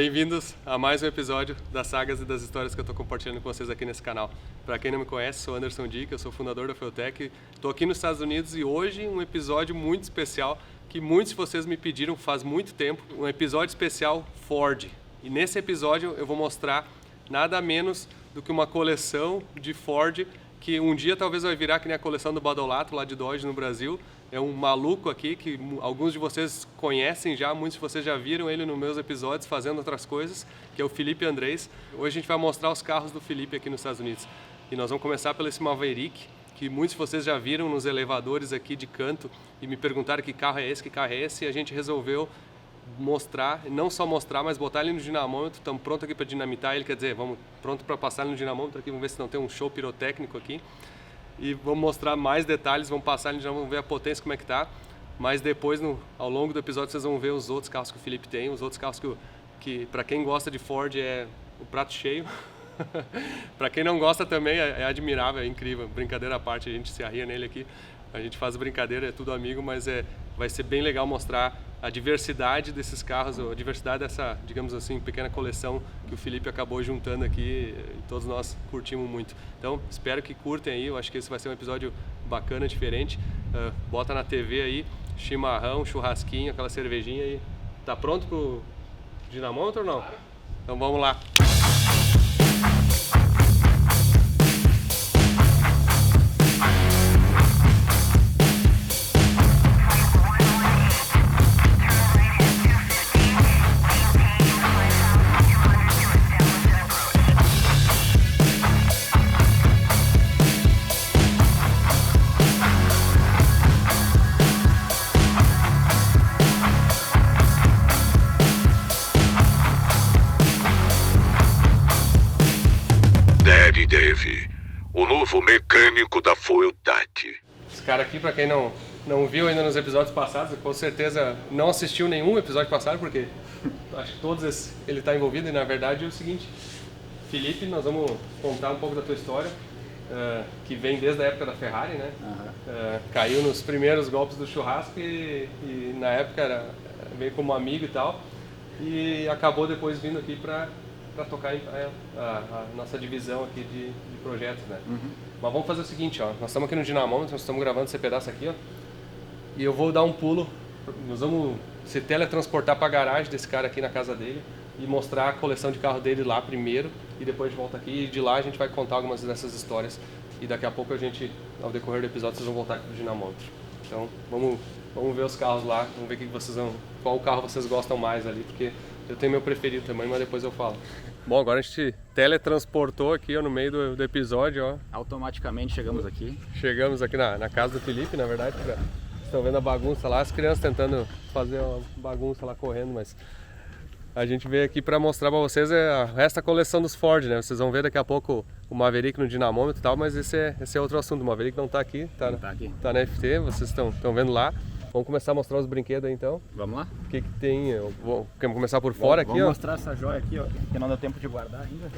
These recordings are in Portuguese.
Bem-vindos a mais um episódio das sagas e das histórias que eu estou compartilhando com vocês aqui nesse canal. Para quem não me conhece, sou Anderson Dick, eu sou fundador da Feutech. Estou aqui nos Estados Unidos e hoje um episódio muito especial que muitos de vocês me pediram faz muito tempo. Um episódio especial Ford. E nesse episódio eu vou mostrar nada menos do que uma coleção de Ford que um dia talvez vai virar que nem a coleção do Badolato lá de Dodge no Brasil. É um maluco aqui que alguns de vocês conhecem já, muitos de vocês já viram ele nos meus episódios fazendo outras coisas, que é o Felipe Andrés. Hoje a gente vai mostrar os carros do Felipe aqui nos Estados Unidos. E nós vamos começar pelo esse Maverick, que muitos de vocês já viram nos elevadores aqui de canto e me perguntaram que carro é esse, e a gente resolveu mostrar, não só mostrar, mas botar ele no dinamômetro. Estamos prontos aqui para dinamitar ele, quer dizer, vamos pronto para passar ele no dinamômetro aqui, vamos ver se não tem um show pirotécnico aqui. E vamos mostrar mais detalhes, vamos passar ele, já vamos ver a potência como é que tá. Mas depois, ao longo do episódio, vocês vão ver os outros carros que o Felipe tem, os outros carros que para quem gosta de Ford é o prato cheio. Para quem não gosta também é admirável, é incrível. Brincadeira à parte, a gente se arria nele aqui. A gente faz brincadeira, é tudo amigo, mas vai ser bem legal mostrar a diversidade desses carros, a diversidade dessa, digamos assim, pequena coleção que o Felipe acabou juntando aqui e todos nós curtimos muito. Então, espero que curtem aí, eu acho que esse vai ser um episódio bacana, diferente. Bota na TV aí, chimarrão, churrasquinho, aquela cervejinha aí. Tá pronto pro dinamômetro ou não? Então vamos lá. Dave, o novo mecânico da Feutech. Esse cara aqui, pra quem não viu ainda nos episódios passados, com certeza não assistiu nenhum episódio passado, porque acho que todos ele está envolvido. E na verdade é o seguinte, Felipe, nós vamos contar um pouco da tua história, que vem desde a época da Ferrari, né? Caiu nos primeiros golpes do churrasco e na época veio como amigo e tal, e acabou depois vindo aqui para tocar a nossa divisão aqui de projetos, né? Mas vamos fazer o seguinte, ó, nós estamos aqui no dinamômetro, nós estamos gravando esse pedaço aqui, ó, e eu vou dar um pulo, nós vamos se teletransportar para a garagem desse cara aqui na casa dele e mostrar a coleção de carro dele lá primeiro, e depois a gente volta aqui e de lá a gente vai contar algumas dessas histórias e daqui a pouco ao decorrer do episódio, vocês vão voltar aqui pro dinamômetro. Então vamos ver os carros lá, vamos ver qual carro vocês gostam mais ali, porque eu tenho meu preferido também, mas depois eu falo. Bom, agora a gente teletransportou aqui ó, no meio do episódio, ó. Automaticamente chegamos aqui. Chegamos aqui na casa do Felipe, na verdade. Vocês estão vendo a bagunça lá, as crianças tentando fazer uma bagunça lá correndo, mas a gente veio aqui para mostrar para vocês esta coleção dos Ford, né? Vocês vão ver daqui a pouco o Maverick no dinamômetro e tal, mas esse é outro assunto. O Maverick não está aqui, tá na FT, vocês estão vendo lá. Vamos começar a mostrar os brinquedos aí então. Vamos lá? O que tem? Queremos começar por fora aqui, ó. Vamos mostrar essa joia aqui, ó, que não deu tempo de guardar ainda.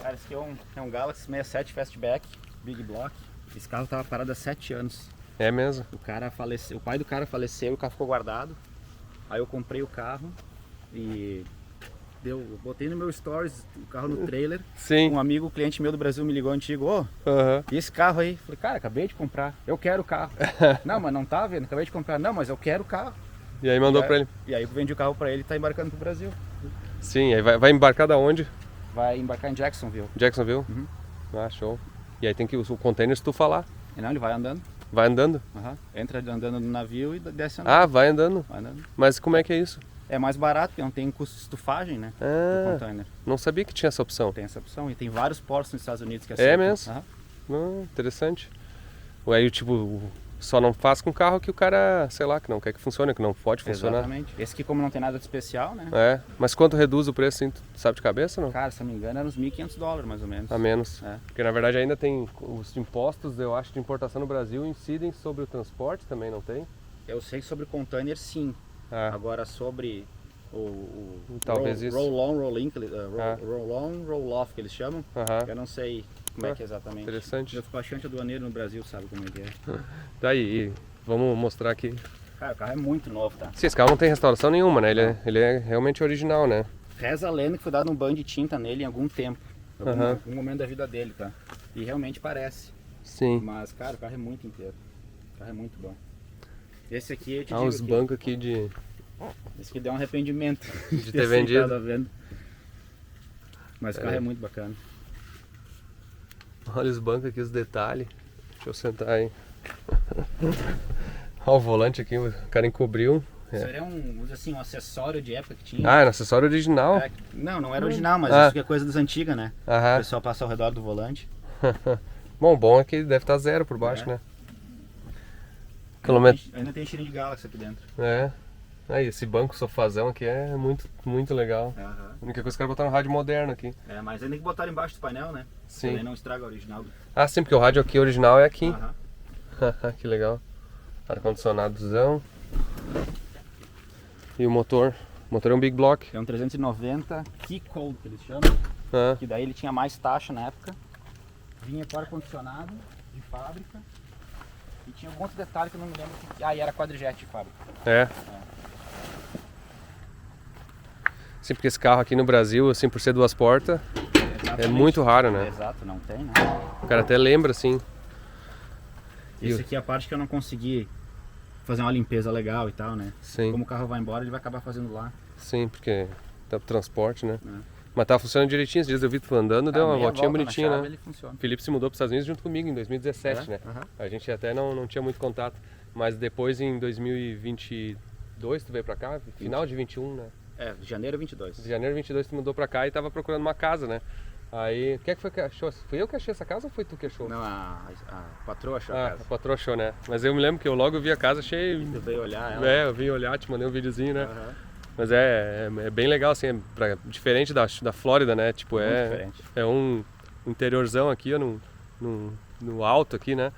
Cara, esse aqui é um Galaxy 67 Fastback, Big Block. Esse carro tava parado há 7 anos. É mesmo? O pai do cara faleceu, o carro ficou guardado. Aí eu comprei o carro e eu botei no meu stories o carro no trailer. Sim. Um amigo, cliente meu do Brasil me ligou antigo, e esse carro aí? Falei, cara, acabei de comprar, eu quero o carro. Não, mas não tá vendo, acabei de comprar. Não, mas eu quero o carro. E aí mandou pra ele? E aí eu vendi o carro pra ele e tá embarcando pro Brasil. Sim, aí vai embarcar da onde? Vai embarcar em Jacksonville. Jacksonville? Uhum. Ah, show. E aí tem que o container se tu falar. Não, ele vai andando. Vai andando? Entra andando no navio e desce andando. Ah, vai andando? Vai andando. Mas como é que é isso? É mais barato, porque não tem custo de estufagem, né? Do container. Não sabia que tinha essa opção. Tem essa opção e tem vários portos nos Estados Unidos que aceitam. É mesmo? Interessante. Aí tipo, só não faz com carro que o cara, sei lá, que não quer que funcione, que não pode funcionar. Exatamente. Esse aqui, como não tem nada de especial, né? Mas quanto reduz o preço, assim, tu sabe de cabeça ou não? Cara, se não me engano, era uns $1.500 mais ou menos. A menos. Porque na verdade ainda tem os impostos, eu acho, de importação no Brasil incidem sobre o transporte também, não tem? Eu sei que sobre container, sim. Agora sobre o talvez roll-on, roll-off que eles chamam, eu não sei como é que é exatamente. Interessante. Eu fico achante aduaneiro no Brasil, sabe como é que é. Daí, Vamos mostrar aqui. Cara, o carro é muito novo, tá? Sim, esse carro não tem restauração nenhuma, né? Ele é realmente original, né? Reza a lenda que foi dado um banho de tinta nele em algum tempo. Em algum momento da vida dele, tá? E realmente parece. Sim. Mas, cara, o carro é muito inteiro. O carro é muito bom. Esse aqui, eu te Ah, digo os que bancos aqui de esse aqui deu um arrependimento de ter vendido. aceitado a venda. Mas o carro é muito bacana. Olha os bancos aqui, os detalhes. Deixa eu sentar aí. Olha o volante aqui, o cara encobriu. Isso era um acessório de época que tinha. Ah, era acessório original? Não era original, mas isso que é coisa das antigas, né? O Aham. pessoal passa ao redor do volante. Bom é que deve estar zero por baixo, né? Quilômetro. Ainda tem cheirinho de Galaxy aqui dentro. É. Aí, esse banco sofazão aqui é muito, muito legal. A única coisa que eu quero botar um rádio moderno aqui. Mas ainda tem que botar embaixo do painel, né? Sim. Também não estraga o original. Ah, sim, porque o rádio aqui original é aqui. Aham. Que legal. Ar-condicionadozão. E o motor? O motor é um Big Block. É um 390 Key Code, que eles chamam. Ah, Que daí ele tinha mais taxa na época. Vinha com ar-condicionado de fábrica. E tinha algum outro detalhe que eu não me lembro. E era quadrijet de fábrica. é. Sim, porque esse carro aqui no Brasil, assim, por ser duas portas, é Exatamente. muito raro, né? Exato, não tem, né? O cara até lembra, assim. Esse aqui é a parte que eu não consegui fazer uma limpeza legal e tal, né? Sim, Como o carro vai embora, ele vai acabar fazendo lá. sim, porque tá pro transporte, né? É. Mas tá funcionando direitinho, esses dias eu vi tu andando, deu uma Meia voltinha volta na bonitinha, chave, né? Ele funciona. O Felipe se mudou para os Estados Unidos junto comigo em 2017, né? Aham. A gente até não tinha muito contato, mas depois em 2022 tu veio para cá, final de 21, né? Janeiro 22. De janeiro de 22 tu mudou para cá e tava procurando uma casa, né? Aí, quem é que foi que achou? Fui eu que achei essa casa ou foi tu que achou? Não, a patroa achou a Ah, casa. a patroa achou, né? Mas eu me lembro que eu logo vi a casa, achei... Tu veio olhar ela. É, eu vim olhar, te mandei um videozinho, né? Aham. Mas é bem legal, assim, diferente da Flórida, né? Tipo, Muito diferente. é um interiorzão aqui, ó, no alto aqui, né?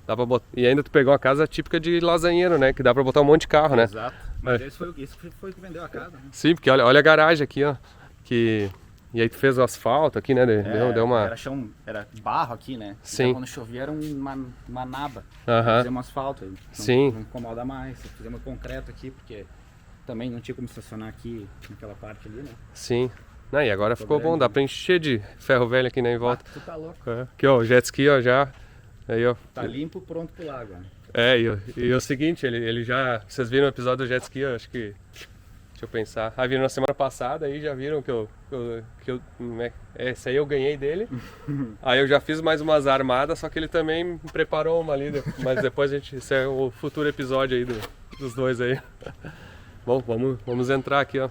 Dá pra botar, e ainda tu pegou uma casa típica de lasanheiro, né? Que dá pra botar um monte de carro, né? Exato. Mas esse foi o que vendeu a casa, né? Sim, porque olha a garagem aqui, ó. E aí tu fez o asfalto aqui, né? Deu uma... Era chão, era barro aqui, né? Sim. Então quando chovia era uma naba. Aham. Fizemos asfalto aí. Sim. Não incomoda mais. Fizemos concreto aqui, porque também não tinha como estacionar aqui naquela parte ali, né? Sim. Não, e agora ficou bom, dá pra encher de ferro velho aqui, né, em volta. Tu tá louco. É. Aqui, ó, o jet ski, ó, já... Aí, ó. Tá limpo, pronto pro lago. Ó. É, e o seguinte, ele já... Vocês viram o episódio do jet ski, eu acho que... Deixa eu pensar. Ah, viram na semana passada, aí já viram que eu esse aí eu ganhei dele. Aí eu já fiz mais umas armadas, só que ele também me preparou uma ali. Mas depois esse é o futuro episódio aí dos dois aí. Bom, vamos entrar aqui, ó.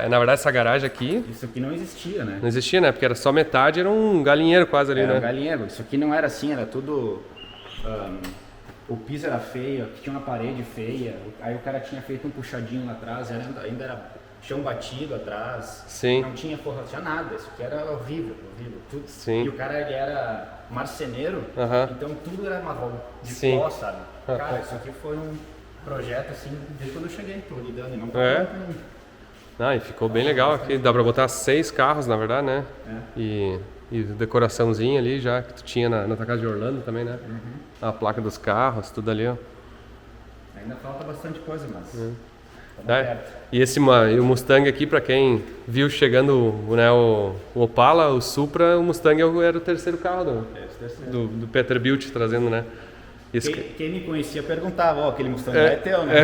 Na verdade, essa garagem aqui Isso aqui não existia, né? não existia, né? Porque era só metade, era um galinheiro quase ali, Era né? um galinheiro. Isso aqui não era assim, era tudo... o piso era feio, aqui tinha uma parede feia. Aí o cara tinha feito um puxadinho lá atrás, ainda era chão batido atrás. Sim. Não tinha forra, tinha nada. Isso aqui era horrível, horrível. Tudo. Sim. E o cara, ele era marceneiro, Aham. então tudo era marrom, de Sim. pó, sabe? Cara, isso aqui foi um projeto assim, desde quando eu cheguei, tô lidando, e não É? com... Ah, e ficou bem legal aqui. Dá pra botar 6 carros, na verdade, né? E decoraçãozinha ali já que tu tinha na tua casa de Orlando também, né? A placa dos carros, tudo ali, ó. Ainda falta bastante coisa, mas... Tá É. perto. E e o Mustang aqui, pra quem viu chegando né, o Opala, o Supra, o Mustang era o terceiro carro do Peterbilt trazendo, né? Quem me conhecia perguntava, ó, aquele Mustang é teu, né?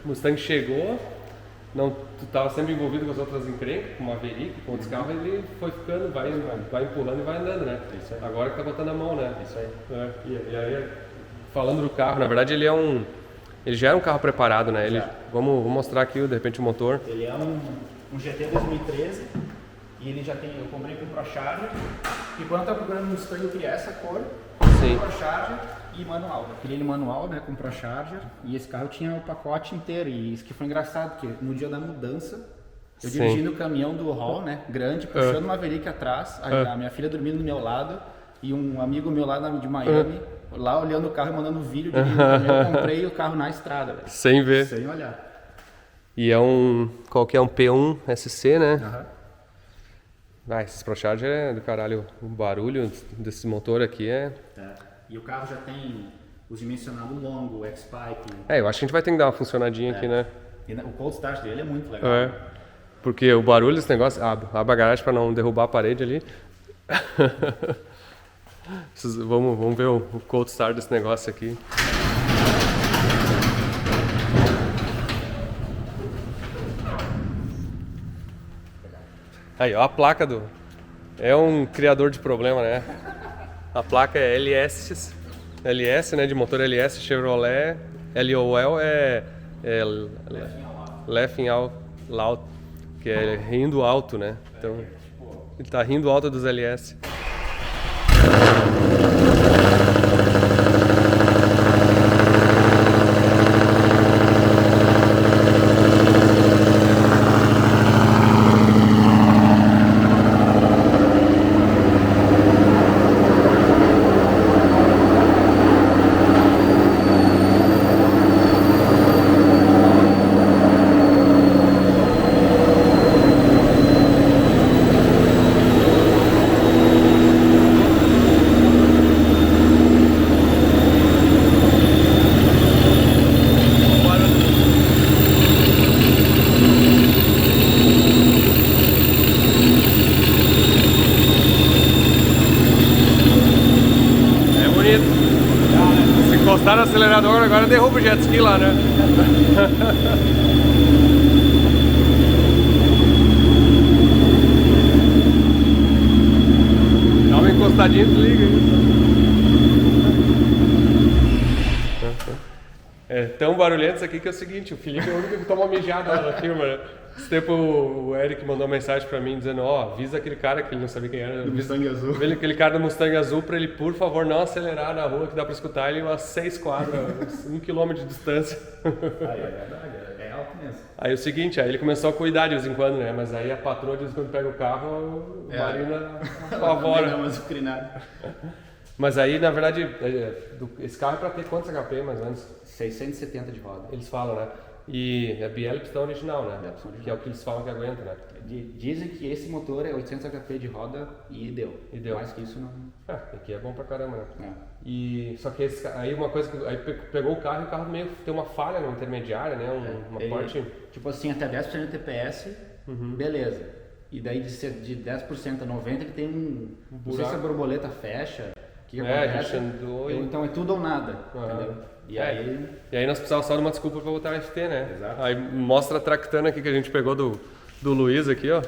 O Mustang chegou, tu tava sempre envolvido com as outras encrencas, com o Maverick, com outros carros, ele foi ficando, vai empurrando e vai andando, né? Isso aí. Agora que tá botando a mão, né? Isso aí. E aí, falando do carro, na verdade ele já era um carro preparado, né? Vamos mostrar aqui, de repente, o motor. Ele é um GT 2013 e ele já tem, eu comprei com ProCharger e quando eu tava procurando no Mustang eu queria essa cor, Sim. ProCharger e manual. Eu queria ele manual, né, com ProCharger e esse carro tinha o pacote inteiro e isso que foi engraçado, porque no dia da mudança eu Sim. dirigindo o caminhão do Hall, né, grande, puxando uma Maverick atrás, a minha filha dormindo do meu lado e um amigo meu lá de Miami lá olhando o carro e mandando vídeo de eu comprei o carro na estrada, velho. Sem ver. Sem olhar. E é qual que é um P1 SC, né? Aham. Ah, esses ProCharger é do caralho. O barulho desse motor aqui é... E o carro já tem os dimensionados longo, o X-Pipe. Eu acho que a gente vai ter que dar uma funcionadinha aqui, né? E o cold start dele é muito legal. Porque o barulho desse negócio... Abre a garagem para não derrubar a parede ali. Vamos ver o cold start desse negócio aqui. Aí, ó, a placa do... É um criador de problema, né? A placa é LS, né? De motor LS, Chevrolet. LOL é Laughing Out Loud, que é rindo alto, né? Então, ele tá rindo alto dos LS. Se encostar no acelerador, agora derruba o jet ski lá, né? Dá uma encostadinha e desliga isso. É tão barulhento isso aqui que é o seguinte, o Felipe é o único que toma mijada lá na firma, né? Esse tempo o Eric mandou uma mensagem pra mim dizendo, avisa aquele cara que ele não sabia quem era. Do Mustang azul. Aquele cara do Mustang azul pra ele, por favor, não acelerar na rua que dá pra escutar ele umas 6 quadras, 1 km de distância. Aí é verdade, é alto mesmo. Aí é o seguinte, aí ele começou a cuidar de vez em quando, né? Mas aí a patroa de vez em quando pega o carro, a Marina apavora. Mas aí, na verdade, esse carro é pra ter quantos HP mais ou menos? 670 de roda. Eles falam, né? E é biela e pistão original, né? Que é o que eles falam que aguenta, né? Dizem que esse motor é 800 HP de roda e deu. Mais que isso não... Aqui é bom pra caramba, né? É. Só que aí uma coisa que... Aí pegou o carro e o carro meio tem uma falha no intermediária, né? Uma parte... Tipo assim, até 10% de TPS, beleza. E daí de 10% a 90% ele tem não sei se a borboleta fecha. Que acontece? Então é tudo ou nada, entendeu? E aí nós precisávamos só de uma desculpa para botar FT, né? Exato. Aí mostra a tractana aqui que a gente pegou do Luiz aqui, ó.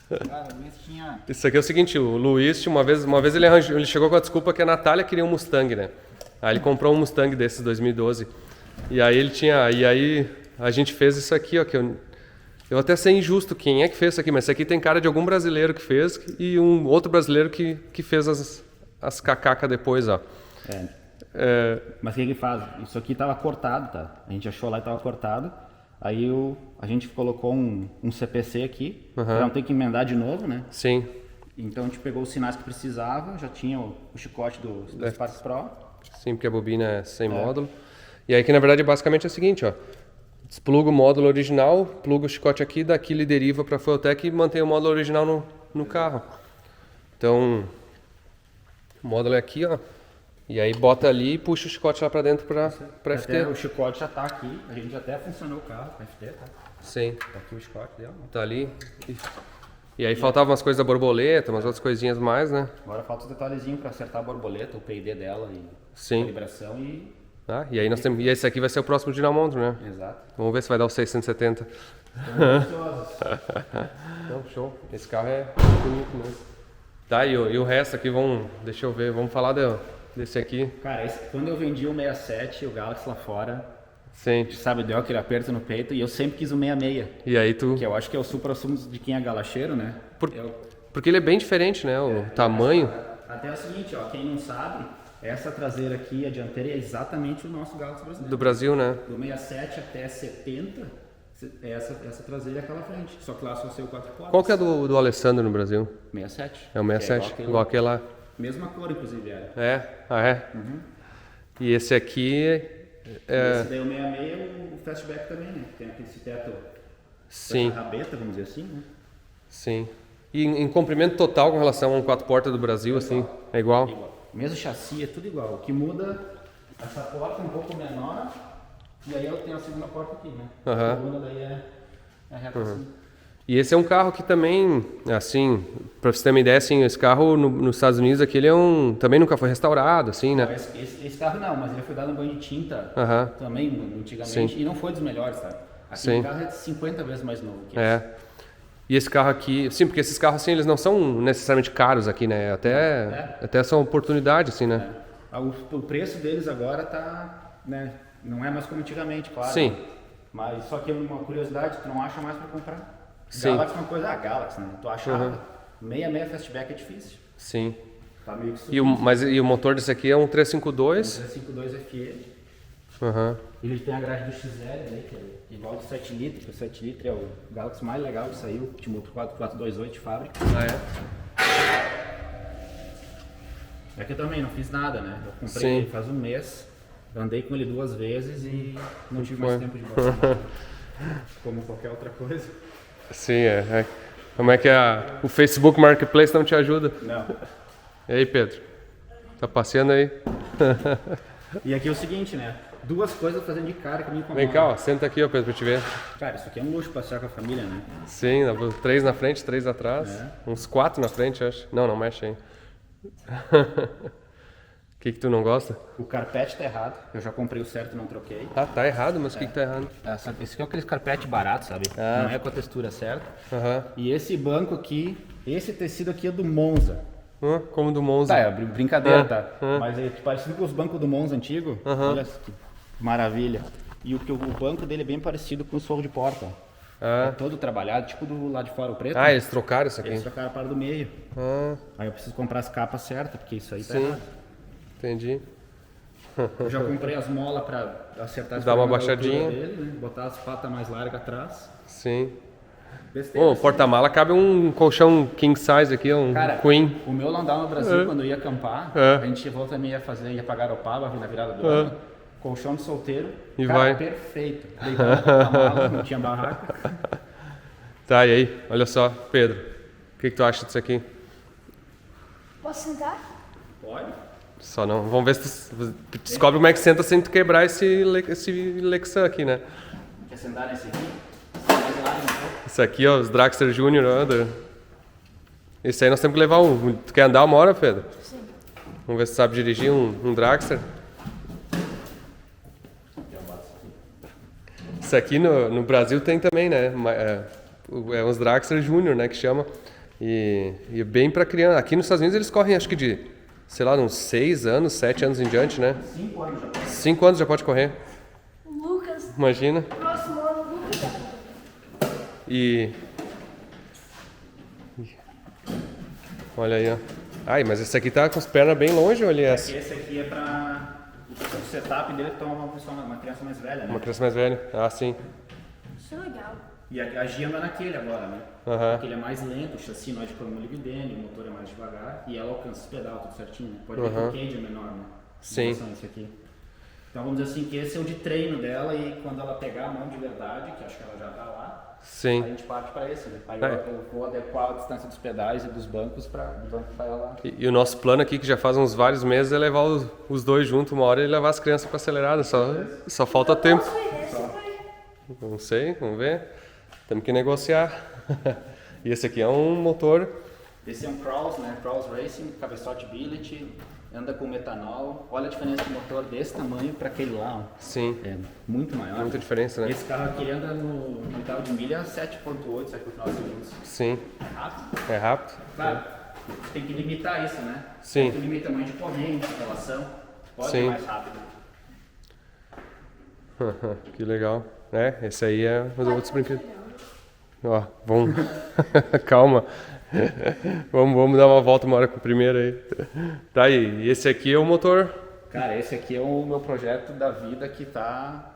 Cara, o Luiz tinha... Isso aqui é o seguinte, o Luiz, uma vez ele chegou com a desculpa que a Natália queria um Mustang, né? Aí ele comprou um Mustang desses 2012. E aí a gente fez isso aqui, ó, que eu até sei injusto quem é que fez isso aqui, mas isso aqui tem cara de algum brasileiro que fez e um outro brasileiro que fez as cacacas depois, ó. Mas o que ele faz? Isso aqui tava cortado, tá? A gente achou lá e tava cortado. Aí a gente colocou um CPC aqui, pra não ter que emendar de novo, né? Sim. Então a gente pegou os sinais que precisava, já tinha o chicote do Spark Pro. Sim, porque a bobina é sem módulo. E aí que na verdade basicamente é o seguinte, ó. Despluga o módulo original, pluga o chicote aqui, daqui ele deriva para a Fueltec e mantém o módulo original no carro. Então, o módulo é aqui, ó. E aí bota ali e puxa o chicote lá para dentro para FT. Até o chicote já tá aqui, a gente até funcionou o carro com FT, tá? Sim. Tá aqui o chicote dela. Tá ali. E aí faltavam umas coisas da borboleta, umas outras coisinhas mais, né? Agora falta os detalhezinhos para acertar a borboleta, o PID dela e Sim. a vibração e... E aí nós temos. E esse aqui vai ser o próximo dinamômetro, né? Exato. Vamos ver se vai dar os 670. Então, show. Esse carro é bonito mesmo. Tá, e o resto aqui, deixa eu ver, vamos falar desse aqui. Cara, quando eu vendi o 67, o Galaxy lá fora, Sim. sabe, deu aquele aperto no peito e eu sempre quis o 66. E aí tu... Que eu acho que é o supra-sumo de quem é galacheiro, né? Porque ele é bem diferente, né? O tamanho. Até é o seguinte, ó, quem não sabe, essa traseira aqui, a dianteira, é exatamente o nosso Galaxy brasileiro. Do Brasil, né? Do 67 até 70, essa traseira é aquela frente. Só que lá só ser o 4 portas. Qual que é do Alessandro no Brasil? 67. É o 67, igual aquele lá. Mesma cor, inclusive, era. É? Uhum. E esse aqui Esse daí é o 66, o Fastback também, né? Tem esse teto, sim. Essa rabeta, vamos dizer assim, né? Sim. E em comprimento total com relação a um 4 portas do Brasil, assim, é igual? Igual. Mesmo chassi, é tudo igual. O que muda Essa porta é um pouco menor, e aí eu tenho a segunda porta aqui, né? Aham. A segunda daí é reta assim. E esse é um carro que também, assim, pra você ter uma ideia, assim, esse carro nos Estados Unidos aqui, ele também nunca foi restaurado, assim, né? Esse carro não, mas ele foi dado um banho de tinta Aham. também, antigamente, Sim. e não foi dos melhores, sabe? Sim. Aquele carro é 50 vezes mais novo que esse. É. E esse carro aqui, sim, porque esses carros, assim, eles não são necessariamente caros aqui, né? Até são oportunidade, assim, né? O preço deles agora tá, né? Não é mais como antigamente, claro. Sim. Mas só que é uma curiosidade, tu não acha mais pra comprar. Sim. Galaxy é uma coisa, Galaxy, né? Tu acha 66 Fastback é difícil. Sim. Tá meio que E o motor desse aqui é um 352? 352 FE. Aham. Ele tem a grade do XL, né? Que é igual do 7 litros, que o 7 litros é o Galaxy mais legal que saiu, de motor 428 de fábrica. Ah, é? Aqui eu também não fiz nada, né? Eu comprei Sim. ele faz um mês, andei com ele 2 vezes e não tive mais tempo de botar nada. Como qualquer outra coisa. Sim, é. Como é que o Facebook Marketplace não te ajuda? Não. E aí, Pedro? Tá passeando aí? E aqui é o seguinte, né? 2 coisas fazendo de cara que me incomodam. Vem cá, ó, senta aqui, ó, Pedro, pra te ver. Cara, isso aqui é um luxo passear com a família, né? Sim, 3 na frente, 3 atrás. É. Uns 4 na frente, acho. Não mexe aí. O que tu não gosta? O carpete tá errado. Eu já comprei o certo e não troquei. Ah, tá errado, mas o que tá errado? Esse aqui é aquele carpete barato, sabe? Não é com a textura certa. Aham. E esse banco aqui, esse tecido aqui é do Monza. Como do Monza. Tá, é brincadeira, tá? Mas é parecido com os bancos do Monza antigo. Olha que maravilha. E o banco dele é bem parecido com o forro de porta. É todo trabalhado, tipo do lado de fora, o preto. Ah, né? eles trocaram isso aqui. Eles trocaram para do meio. Ah, Aí eu preciso comprar as capas certas, porque isso aí tá sim. errado. Entendi. Eu já comprei as molas para acertar esse Dá uma problema da baixadinha. altura dele, né? Botar as patas mais largas atrás. Sim. Besteira, Bom, o assim. porta-mala cabe um colchão king size aqui, um Cara, queen. o meu landau no Brasil, quando eu ia acampar, a gente volta e ia pra Garopaba, na virada do ano, colchão de solteiro, E cara, vai. perfeito. Deitava no porta-mala, não tinha barraca. Tá, e aí? Olha só, Pedro. O que tu acha disso aqui? Posso sentar? Pode. Só não. Vamos ver se tu descobre como é que senta sem tu quebrar esse Lexan aqui, né? Quer sentar nesse aqui? Mais lá, então. Esse aqui, ó, os Draxler Junior. Esse aí nós temos que levar um. Tu quer andar uma hora, Pedro? Sim. Vamos ver se tu sabe dirigir um Draxler. Isso aqui no Brasil tem também, né? É uns Draxler Junior, né? Que chama. E é bem pra criança. Aqui nos Estados Unidos eles correm, acho que de, sei lá, uns 6 anos, 7 anos em diante, né? 5 anos já. 5 anos já pode correr. O Lucas, Imagina. próximo ano, o Lucas já. E. Olha aí, ó. Ai, mas esse aqui tá com as pernas bem longe, olha essa. Esse aqui é pra... O setup dele é uma criança mais velha, né? Uma criança mais velha. Ah, sim. Isso é legal. E a Gia anda naquele agora, né? Aham. Aquele é mais lento, o chassi não é de cromo molibdênio, o motor é mais devagar e ela alcança os pedal tudo certinho. Né? Pode ver que o cage é menor, né? Sim. Em relação a esse aqui. Então vamos dizer assim que esse é o de treino dela e quando ela pegar a mão de verdade, que acho que ela já tá lá, a Sim. gente parte para esse, né? Aí É. eu vou adequar a distância dos pedais e dos bancos para ela. E o nosso plano aqui, que já faz uns vários meses, é levar os dois juntos uma hora e levar as crianças para acelerada. Só falta tempo. Posso ir nesse, pai? Não sei, vamos ver. Temos que negociar. E esse aqui é um motor. Esse é um Cross, né? Cross Racing, cabeçote billet, anda com metanol. Olha a diferença do motor desse tamanho para aquele lá, ó. Sim. É muito maior. Muita diferença, né? Esse carro aqui anda no intervalo de milha 7.8, 7.9 segundos. Sim. Rápido. É rápido. Claro, tem que limitar isso, né? Sim. Tu limita tamanho de corrente, relação. Pode Sim. ir mais rápido. Que legal. É, esse aí é os outros brinquedos. Ó, vamos. Calma. Vamos dar uma volta uma hora com o primeiro aí. Tá aí. E esse aqui é o motor. Cara, esse aqui é o meu projeto da vida que tá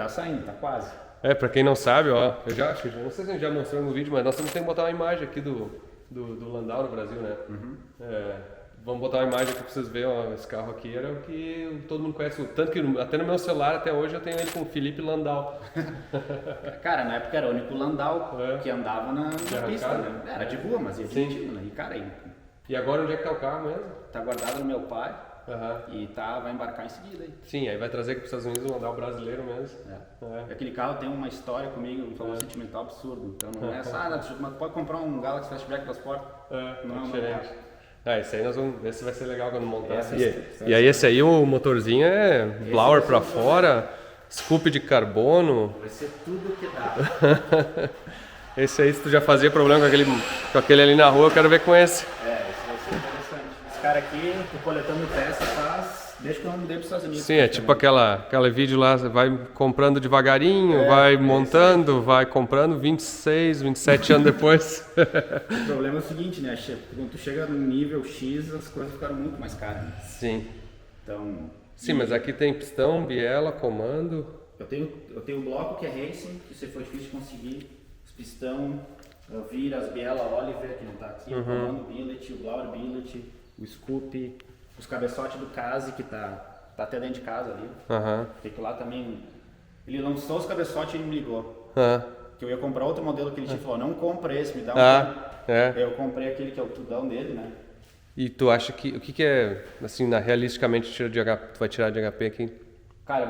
saindo, tá quase. É, pra quem não sabe, ó, eu já acho que não sei se a gente já mostrou no vídeo, mas nós temos que botar uma imagem aqui do Landau no Brasil, né? Vamos botar uma imagem aqui pra vocês verem, ó, esse carro aqui era o que todo mundo conhece, tanto que até no meu celular até hoje eu tenho ele com o Felipe Landau. Cara, na época era o único Landau É. que andava na arrancada? pista, né? Era de boa, mas ia Sim. divertido, né? E cara, E agora onde é que tá o carro mesmo? tá guardado no meu pai. E vai embarcar em seguida aí. Sim, aí vai trazer aqui para os Estados Unidos, mandar o brasileiro mesmo. Aquele carro tem uma história comigo, um valor sentimental absurdo. Então não é só, mas pode comprar um Galaxy Fastback das portas. Não é diferente. Esse aí nós vamos ver se vai ser legal quando montar. Esse E aí esse aí, o motorzinho é blower para fora, scoop de carbono. Vai ser tudo que dá. Esse aí, se tu já fazia problema com aquele ali na rua, eu quero ver com esse. Esse vai ser interessante. Esse cara aqui, tô coletando peça desde que eu mudei para os Estados Unidos. Sim, é tipo aquele vídeo lá, você vai comprando devagarinho, vai montando, vai comprando 26, 27 anos depois. O problema é o seguinte, né? Quando tu chega no nível X, as coisas ficaram muito mais caras. Né? Sim. Então... Sim, mas aqui tem pistão, biela, comando. Eu tenho um bloco que é Racing, que foi difícil de conseguir. Os pistão, vira, as biela Oliver, que não tá aqui, o comando billet, o blower billet, o scoop, os cabeçotes do Case, que tá até dentro de casa ali. Porque lá também, ele lançou os cabeçotes e ele me ligou. Que eu ia comprar outro modelo que ele tinha falou, não compra esse, me dá um. Eu comprei aquele que é o tudão dele, né? E tu acha que, o que é, assim, realisticamente, tu vai tirar de HP aqui? Cara,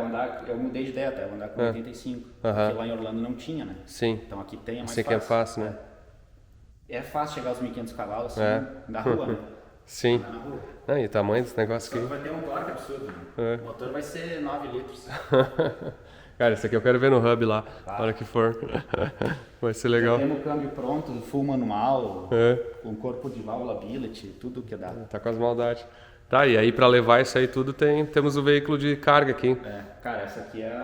eu mudei de ideia até, eu vou andar com 85, porque lá em Orlando não tinha, né? Sim. Então aqui tem, é mais fácil. Que é fácil, né? É fácil chegar aos 1.500 cavalos, assim, na rua, né? Sim. Na rua. E o tamanho desse negócio aqui. Vai ter um torque absurdo, né? O motor vai ser 9 litros. Cara, esse aqui eu quero ver no hub lá, na hora que for. Vai ser legal. Já temos o câmbio pronto, full manual, com corpo de válvula billet, tudo que dá. Tá com as maldades. Tá, e aí pra levar isso aí tudo temos o veículo de carga aqui. Cara, essa aqui é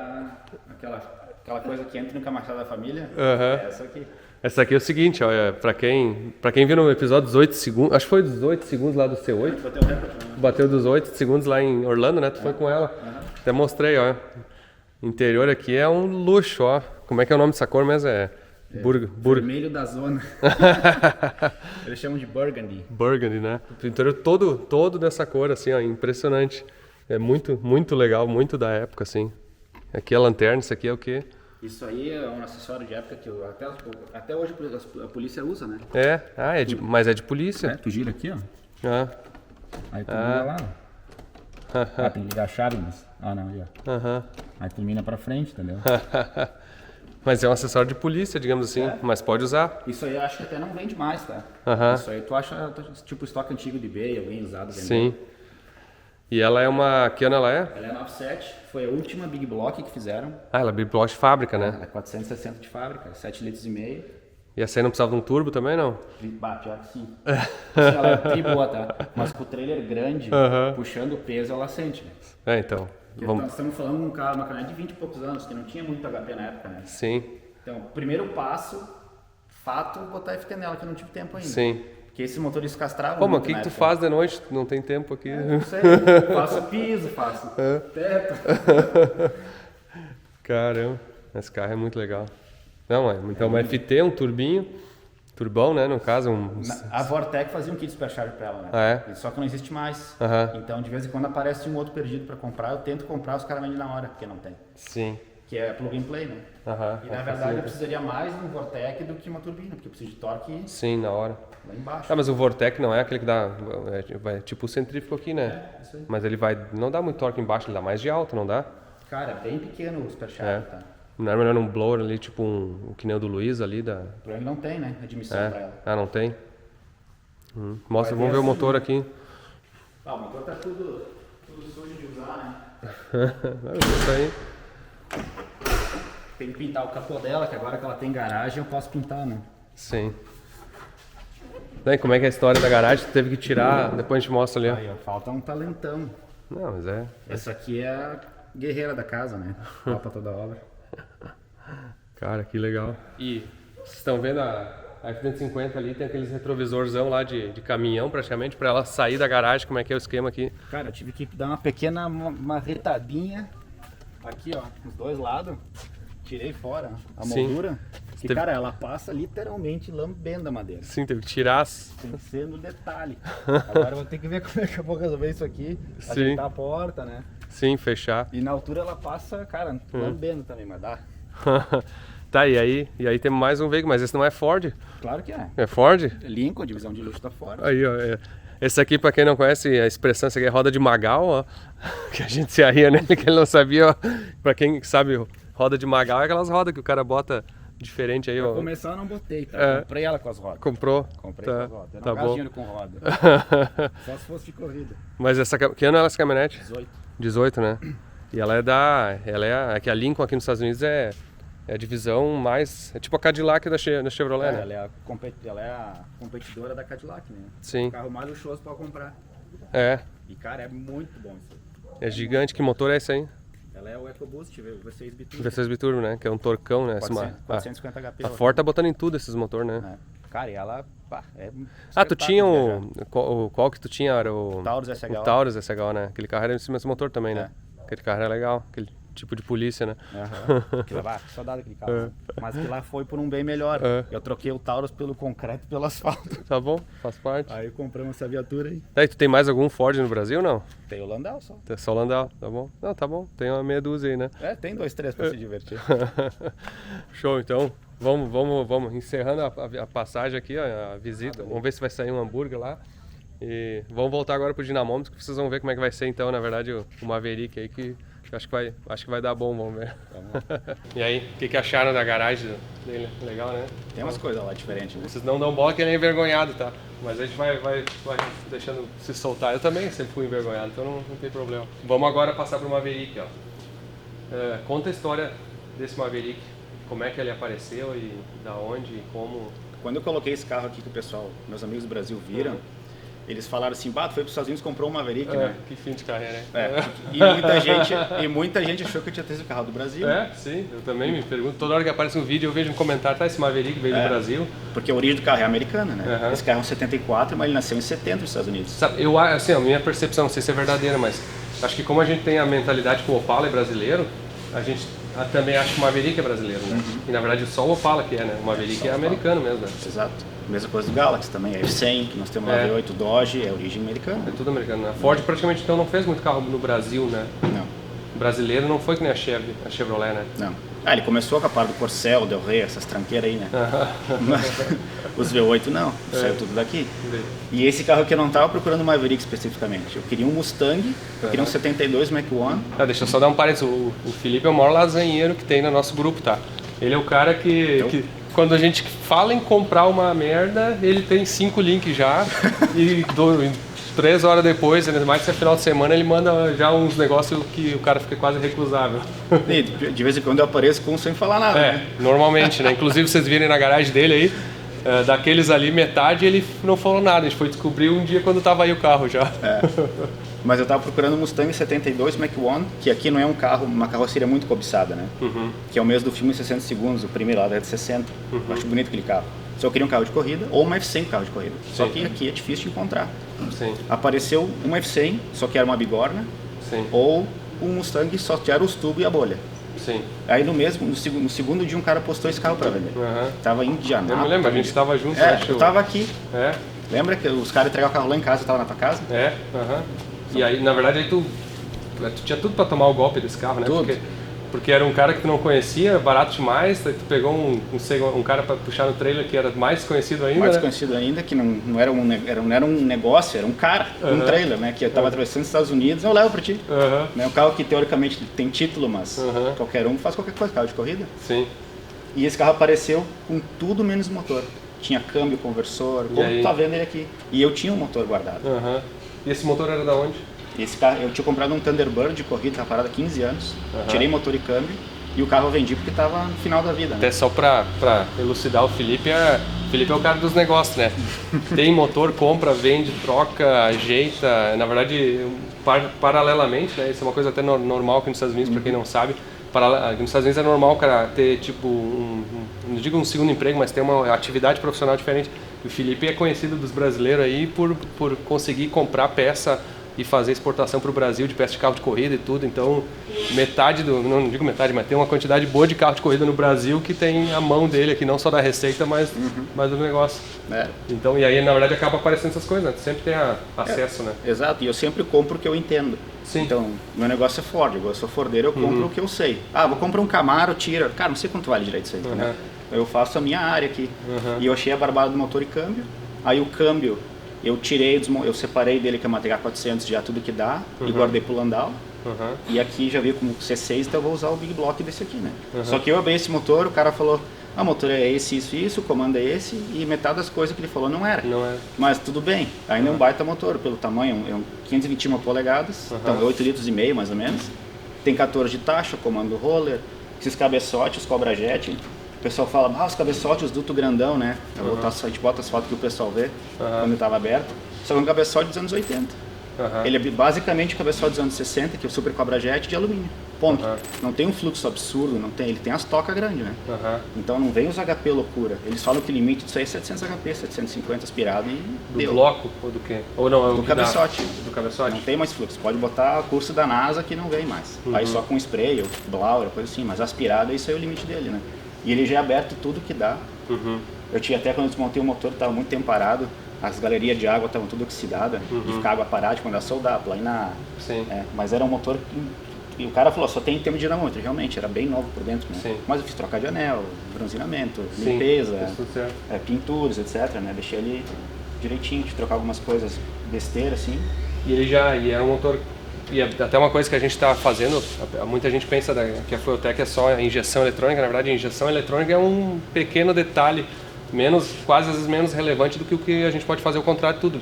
aquela coisa que entra no camachado da família. É essa aqui. Essa aqui é o seguinte, ó, pra quem viu no episódio 18 segundos, acho que foi 18 segundos lá do C8. Bateu o recorde, né? Bateu dos 8 segundos lá em Orlando, né? Tu foi com ela. Até mostrei, ó. Interior aqui é um luxo, ó. Como é que é o nome dessa cor mesmo? Vermelho da zona. Eles chamam de Burgundy. Burgundy, né? O interior todo dessa cor, assim, ó. Impressionante. É muito, muito legal, muito da época, assim. Aqui é a lanterna, isso aqui é o quê? Isso aí é um acessório de época que até hoje a polícia usa, né? Mas é de polícia. Tu gira aqui, ó. Aí tu liga lá, ó. Tem que ligar a chave, mas... não, ali, ó. Aí tu mina pra frente, entendeu? Mas é um acessório de polícia, digamos assim, mas pode usar. Isso aí eu acho que até não vende mais, tá? Isso aí tu acha, tipo, estoque antigo de eBay, alguém usado vendendo. Sim. E ela é uma... Que ano ela é? Ela é 97, foi a última Big Block que fizeram. Ela é Big Block de fábrica, né? Ela é 460 de fábrica, 7 litros e meio. E essa aí não precisava de um turbo também, não? Pior que sim. Ela é tri boa, tá? Mas com o trailer grande, puxando o peso, ela sente, né? Então. Nós estamos falando de uma caminhonete de 20 e poucos anos, que não tinha muito HP na época, né? Sim. Então, primeiro passo, fato, botar FT nela, que eu não tive tempo ainda. Sim. Porque esse motorista castrava. Pô, mas o que tu faz de noite? Tu não tem tempo aqui. Não sei, faço piso, faço teto. Caramba, esse carro é muito legal. Não, então uma FT, um turbão, né, no caso. A Vortec fazia um kit Supercharger pra ela, né? Só que não existe mais. Então, de vez em quando aparece um outro perdido pra comprar, eu tento comprar, os caras vendem na hora, porque não tem. Sim. Que é plug and play, né? E na verdade eu precisaria mais de um Vortec do que uma turbina, porque eu preciso de torque. Sim, na hora. Lá embaixo. Mas o Vortec não é aquele que dá. É tipo o centrífugo aqui, né? Isso aí. Mas ele não dá muito torque embaixo, ele dá mais de alto, não dá? Cara, é bem pequeno o Supercharger, tá? Não é melhor um blower ali, tipo que nem o do Luiz ali da. Pra ele não tem, né? Admissão pra ela. Não tem? Mostra, vamos ver o motor aqui. O motor tá tudo sujo de usar, né? Isso aí. Tem que pintar o capô dela, que agora que ela tem garagem eu posso pintar, né? Sim. Daí, como é que é a história da garagem? Tu teve que tirar, depois a gente mostra ali. Aí, ó, falta um talentão. Não, mas é. Essa aqui é a guerreira da casa, né? Falta toda a obra. Cara, que legal. E vocês estão vendo a F-150 ali, tem aqueles retrovisorzão lá de caminhão praticamente, para ela sair da garagem. Como é que é o esquema aqui? Cara, eu tive que dar uma pequena marretadinha aqui, ó, nos dois lados. Tirei fora a moldura. E, cara, ela passa literalmente lambendo a madeira. Sim, teve que tirar. Tem que ser no detalhe. Agora eu vou ter que ver como é que eu vou resolver isso aqui. Ajeitar a porta, né? Sim, fechar. E na altura ela passa, cara, lambendo também, mas dá. Tá, e aí tem mais um veículo, mas esse não é Ford? Claro que é. É Ford? Lincoln, divisão de luxo da Ford. Aí, ó. Esse aqui, pra quem não conhece, a expressão, essa aqui é roda de Magal, ó. Que a gente se arria, né? Que ele não sabia, ó. Pra quem sabe, roda de Magal é aquelas rodas que o cara bota diferente aí, ó. Pra começar eu não botei, tá? Comprei ela com as rodas. Comprou? Comprei Tá, com as rodas. Eu tá não gasto bom. dinheiro com roda. Só se fosse de corrida. Mas que ano é essa caminhonete? 18. 18, né? E ela é que a Lincoln aqui nos Estados Unidos é a divisão mais, é tipo a Cadillac da Chevrolet, né? Ela é a competidora da Cadillac, né? Sim. O carro mais luxuoso pra comprar. É, E, cara, é muito bom isso. é gigante. Que motor é esse aí? Ela é o EcoBoost, V6 biturbo. V6 biturbo, né? Que é um torcão, né? 450 HP. A Ford tá botando em tudo esses motores, né? É. Cara, e ela, pá, é Tu tinha qual que tu tinha? Era o Taurus SHO. O Taurus SHO, né? Aquele carro era esse mesmo motor também, né? É. Aquele carro era legal, aquele tipo de polícia, né? Aquilo lá, que saudade daquele carro. Né? Mas que lá foi por um bem melhor. Eu troquei o Taurus pelo concreto e pelo asfalto. Tá bom, faz parte. Aí compramos essa viatura aí. Daí, tu tem mais algum Ford no Brasil, não? Tem o Landau só. Tem só o Landau, tá bom? Não, tá bom, tem uma meia dúzia aí, né? É, tem 2, 3 pra se divertir. Show, então. Vamos encerrando a passagem aqui, a visita. Vamos ver se vai sair um hambúrguer lá. E vamos voltar agora pro dinamômetro, que vocês vão ver como é que vai ser então, na verdade, o Maverick aí, que acho que vai dar bom, vamos ver. E aí, o que acharam da garagem dele? Legal, né? Tem umas coisas lá diferentes, né? Vocês não dão bola que ele é envergonhado, tá? Mas a gente vai deixando se soltar. Eu também sempre fui envergonhado, então não tem problema. Vamos agora passar pro Maverick, ó. Conta a história desse Maverick. Como é que ele apareceu e da onde e como? Quando eu coloquei esse carro aqui que o pessoal, meus amigos do Brasil viram, eles falaram assim, tu foi para os Estados Unidos e comprou um Maverick, né? Que fim de carreira, né? E muita gente achou que eu tinha esse carro do Brasil. Sim, eu também me pergunto. Toda hora que aparece um vídeo eu vejo um comentário, esse Maverick veio do Brasil. Porque a origem do carro é americana, né? Esse carro é um 74, mas ele nasceu em 70 nos Estados Unidos. Sabe, assim, a minha percepção, não sei se é verdadeira, mas acho que como a gente tem a mentalidade que o Opala é brasileiro, a gente também acha que o Maverick é brasileiro, né? E na verdade só o Opala que é, né? O Maverick é americano mesmo, né? Exato. Mesma coisa do Galaxy também, é F100, que nós temos lá V8 Dodge, é origem americana. É tudo americano, né? A Ford praticamente então não fez muito carro no Brasil, né? Não. O brasileiro não foi que nem a Chevrolet, né? Não. Ele começou com a parte do Corcel, Del Rey, essas tranqueiras aí, né? Os V8 não, saiu tudo daqui. E esse carro aqui eu não estava procurando um Maverick especificamente. Eu queria um Mustang, eu queria um 72 Mach-1. Deixa eu só dar um parênteses. O Felipe é o maior lasanheiro que tem no nosso grupo, tá? Ele é o cara que quando a gente fala em comprar uma merda, ele tem 5 links já e 3 horas depois, mais que é final de semana, ele manda já uns negócios que o cara fica quase recusável. E de vez em quando eu apareço com sem falar nada, né? Normalmente, né? Inclusive vocês virem na garagem dele aí, daqueles ali, metade ele não falou nada. A gente foi descobrir um dia quando tava aí o carro já. Mas eu tava procurando um Mustang 72 Mach-1, que aqui não é um carro, uma carroceria muito cobiçada, né? Que é o mesmo do filme 60 segundos, o primeiro lá da de 60. Eu acho bonito aquele carro. Só queria um carro de corrida ou uma F100 carro de corrida. Só que aqui é difícil de encontrar. Apareceu uma F100, só que era uma bigorna, ou um Mustang, só que era os tubos e a bolha. Aí no segundo dia um cara postou esse carro pra vender. Tava em Indianápolis. Eu me lembro, a gente tava junto. Eu tava aqui. Lembra que os caras entregaram o carro lá em casa, eu tava na tua casa? E aí, na verdade, aí tu tinha tudo pra tomar o golpe desse carro, né? Tudo. Porque era um cara que tu não conhecia, barato demais, aí tu pegou um cara pra puxar no trailer que era mais desconhecido ainda, Mais desconhecido ainda, que não era um negócio, era um cara, um trailer, né? Que eu tava atravessando os Estados Unidos, eu levo pra ti. Um carro que teoricamente tem título, mas qualquer um faz qualquer coisa, carro de corrida. E esse carro apareceu com tudo menos motor. Tinha câmbio, conversor, como tu tá vendo ele aqui. E eu tinha um motor guardado. E esse motor era da onde? Esse carro, eu tinha comprado um Thunderbird de corrida, tava parado há 15 anos. Tirei motor e câmbio e o carro eu vendi porque tava no final da vida, né? Até só pra elucidar, o Felipe é o cara dos negócios, né? Tem motor, compra, vende, troca, ajeita. Na verdade, paralelamente, né? Isso é uma coisa até normal aqui nos Estados Unidos, pra quem não sabe. Aqui nos Estados Unidos é normal o cara ter tipo não digo um segundo emprego, mas ter uma atividade profissional diferente. O Felipe é conhecido dos brasileiros aí por conseguir comprar peça e fazer exportação para o Brasil de peça de carro de corrida e tudo. Então, não digo metade, mas tem uma quantidade boa de carro de corrida no Brasil que tem a mão dele aqui, não só da receita, mas do negócio. Então, e aí, na verdade, acaba aparecendo essas coisas, né? Tu sempre tem acesso, né? Exato, e eu sempre compro o que eu entendo. Então, meu negócio é Ford, eu sou fordeiro, eu compro o que eu sei. Vou comprar um Camaro, tira. Cara, não sei quanto vale direito isso aí, né? Eu faço a minha área aqui. E eu achei a barbada do motor e câmbio. Aí o câmbio, Eu tirei, eu separei dele que é uma TH400 já tudo que dá e guardei pro Landau. E aqui já veio como C6, então eu vou usar o Big Block desse aqui, né? Só que eu abri esse motor, o cara falou, o motor é esse, isso, o comando é esse, e metade das coisas que ele falou não era. Mas tudo bem, ainda é um baita motor, pelo tamanho, é um 521 polegadas, então é 8 litros e meio mais ou menos. Tem 14 de taxa, comando roller, esses cabeçotes, os Cobra Jet. O pessoal fala, os cabeçotes, os duto grandão, né? A gente bota as fotos que o pessoal vê quando ele estava aberto. Só que é um cabeçote dos anos 80. Ele é basicamente o cabeçote dos anos 60, que é o Super Cobra Jet de alumínio. Ponto. Não tem um fluxo absurdo, ele tem as tocas grandes, né? Então não vem os HP loucura. Eles falam que o limite disso aí é 700 HP, 750 aspirado e do deu. bloco ou do quê? Ou não, é o do cabeçote. Do cabeçote? Não tem mais fluxo. Pode botar curso da NASA que não vem mais. Aí só com spray, ou blower, coisa assim. Mas aspirado, isso aí é o limite dele, né? E ele já é aberto tudo que dá. Eu tinha até quando eu desmontei o motor, estava muito tempo parado. As galerias de água estavam tudo oxidadas, e ficava água parada quando ia soldar, planar. Mas era um motor que, e o cara falou, só tem termo de dinamômetro, realmente, era bem novo por dentro, né? Mas eu fiz trocar de anel, bronzeamento, limpeza, pinturas, etc, né? Deixei ele direitinho, de trocar algumas coisas besteiras, assim. E é um motor, e até uma coisa que a gente está fazendo, muita gente pensa que a Fueltech é só a injeção eletrônica, na verdade a injeção eletrônica é um pequeno detalhe, quase às vezes menos relevante do que o que a gente pode fazer o contrário de tudo.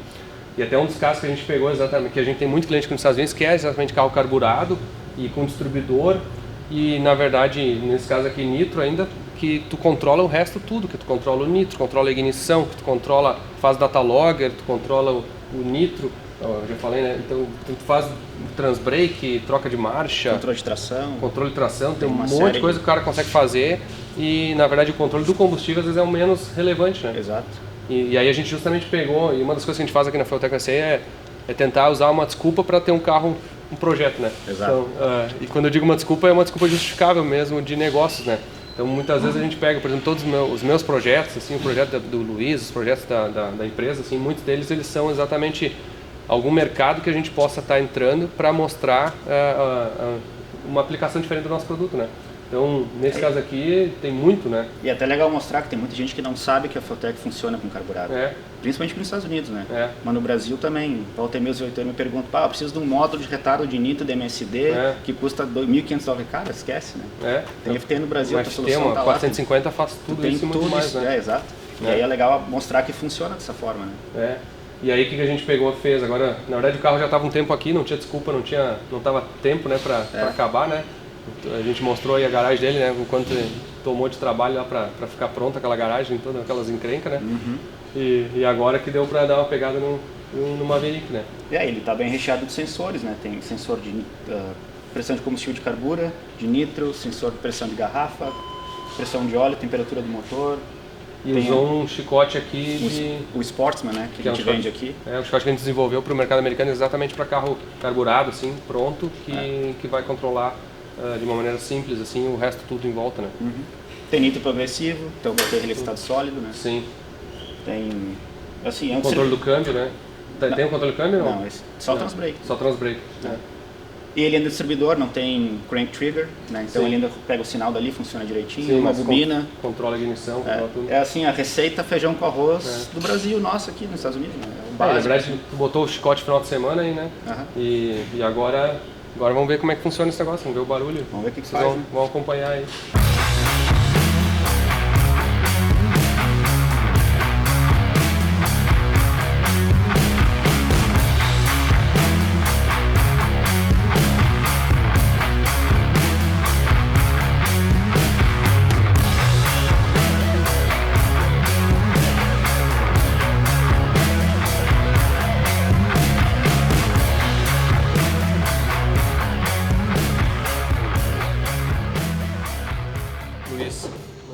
E até um dos casos que a gente pegou exatamente, que a gente tem muito cliente aqui nos Estados Unidos, que é exatamente carro carburado e com distribuidor, e na verdade, nesse caso aqui, nitro ainda, que tu controla o resto tudo, que tu controla o nitro, controla a ignição, que tu controla, faz data logger, tu controla o nitro, eu já falei, né? Então tu faz transbrake, troca de marcha, controle de tração, tem um monte de coisa que o cara consegue fazer. E na verdade o controle do combustível às vezes é o menos relevante, né? Exato. E aí a gente justamente pegou, e uma das coisas que a gente faz aqui na Fueltech USA é tentar usar uma desculpa para ter um carro, um projeto, né? Exato. Então, e quando eu digo uma desculpa, é uma desculpa justificável mesmo de negócios, né? Então muitas vezes a gente pega, por exemplo, todos os meus projetos, assim, o projeto do Luiz, os projetos da empresa, assim, muitos deles eles são exatamente algum mercado que a gente possa estar entrando para mostrar uma aplicação diferente do nosso produto, né? Então, nesse caso aqui, tem muito, né? E é até legal mostrar que tem muita gente que não sabe que a Fueltech funciona com carburado. Principalmente nos Estados Unidos, né? Mas no Brasil também. Volta e meia, eu me pergunto, eu preciso de um módulo de retardo de nitro de MSD que custa $2.500. Cara, esquece, né? Tem FT no Brasil, a solução tá 450 faz tudo isso e muito mais, né? Exato. E aí é legal mostrar que funciona dessa forma, né? E aí o que a gente pegou, fez? Agora, na verdade o carro já estava um tempo aqui, não tinha desculpa, não tava tempo, né, para acabar, né? A gente mostrou aí a garagem dele, né, o quanto ele tomou de trabalho lá para ficar pronta aquela garagem, todas aquelas encrencas, né? E agora que deu para dar uma pegada no Maverick, né? Ele tá bem recheado de sensores, né? Tem sensor de pressão de combustível de carbura, de nitro, sensor de pressão de garrafa, pressão de óleo, temperatura do motor. E usou um chicote aqui o Sportsman, né? Que a gente vende aqui. Um chicote que a gente desenvolveu para o mercado americano exatamente para carro carburado, assim, pronto, que vai controlar de uma maneira simples, assim, o resto tudo em volta, né? Tem nitro progressivo, então eu botei ele em estado sólido, né? Sim. Tem, assim... controle do câmbio, né? Tem um controle do câmbio ou não? Não, só transbrake. Só transbrake, E ele ainda é distribuidor, não tem crank trigger, né? Então ele ainda pega o sinal dali, funciona direitinho, Sim, uma bobina. Controla a ignição, controla tudo. É assim, a receita feijão com arroz do Brasil, nossa, aqui nos Estados Unidos, né? É o Na básico. verdade, tu botou o chicote no final de semana aí, né? E agora vamos ver como é que funciona esse negócio, vamos ver o barulho. Vamos ver o que vocês faz, vão acompanhar aí.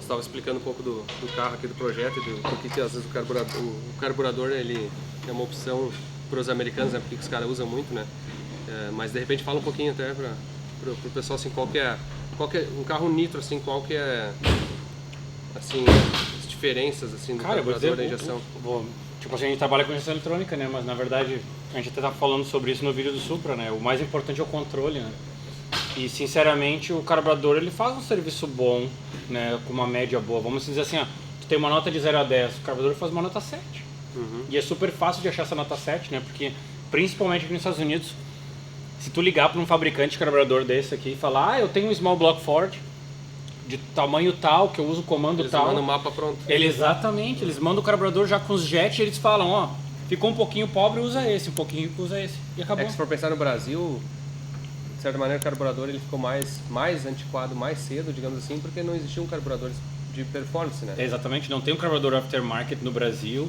Estava explicando um pouco do carro aqui, do projeto, e do porquê que às vezes o carburador ele é uma opção para os americanos, né, porque os caras usam muito, né? Mas de repente fala um pouquinho até para o pessoal assim, qual que é um carro nitro, assim, qual que é assim, as diferenças assim do carburador da injeção. Tipo assim, a gente trabalha com injeção eletrônica, né? Mas na verdade a gente até tá falando sobre isso no vídeo do Supra, né? O mais importante é o controle, né? E sinceramente o carburador ele faz um serviço bom, né, com uma média boa. Vamos dizer assim, tu tem uma nota de 0 a 10, o carburador faz uma nota 7. E é super fácil de achar essa nota 7, né? Porque, principalmente aqui nos Estados Unidos, se tu ligar para um fabricante de carburador desse aqui e falar, eu tenho um small block Ford de tamanho tal, que eu uso o comando Eles tal. mandam o mapa pronto. Exatamente, eles mandam o carburador já com os jets e eles falam, ó, ficou um pouquinho pobre, usa esse, um pouquinho rico, usa esse. E acabou. É que se for pensar no Brasil, de certa maneira o carburador ele ficou mais antiquado mais cedo, digamos assim, porque não existiam carburadores de performance, né? Exatamente, não tem um carburador aftermarket no Brasil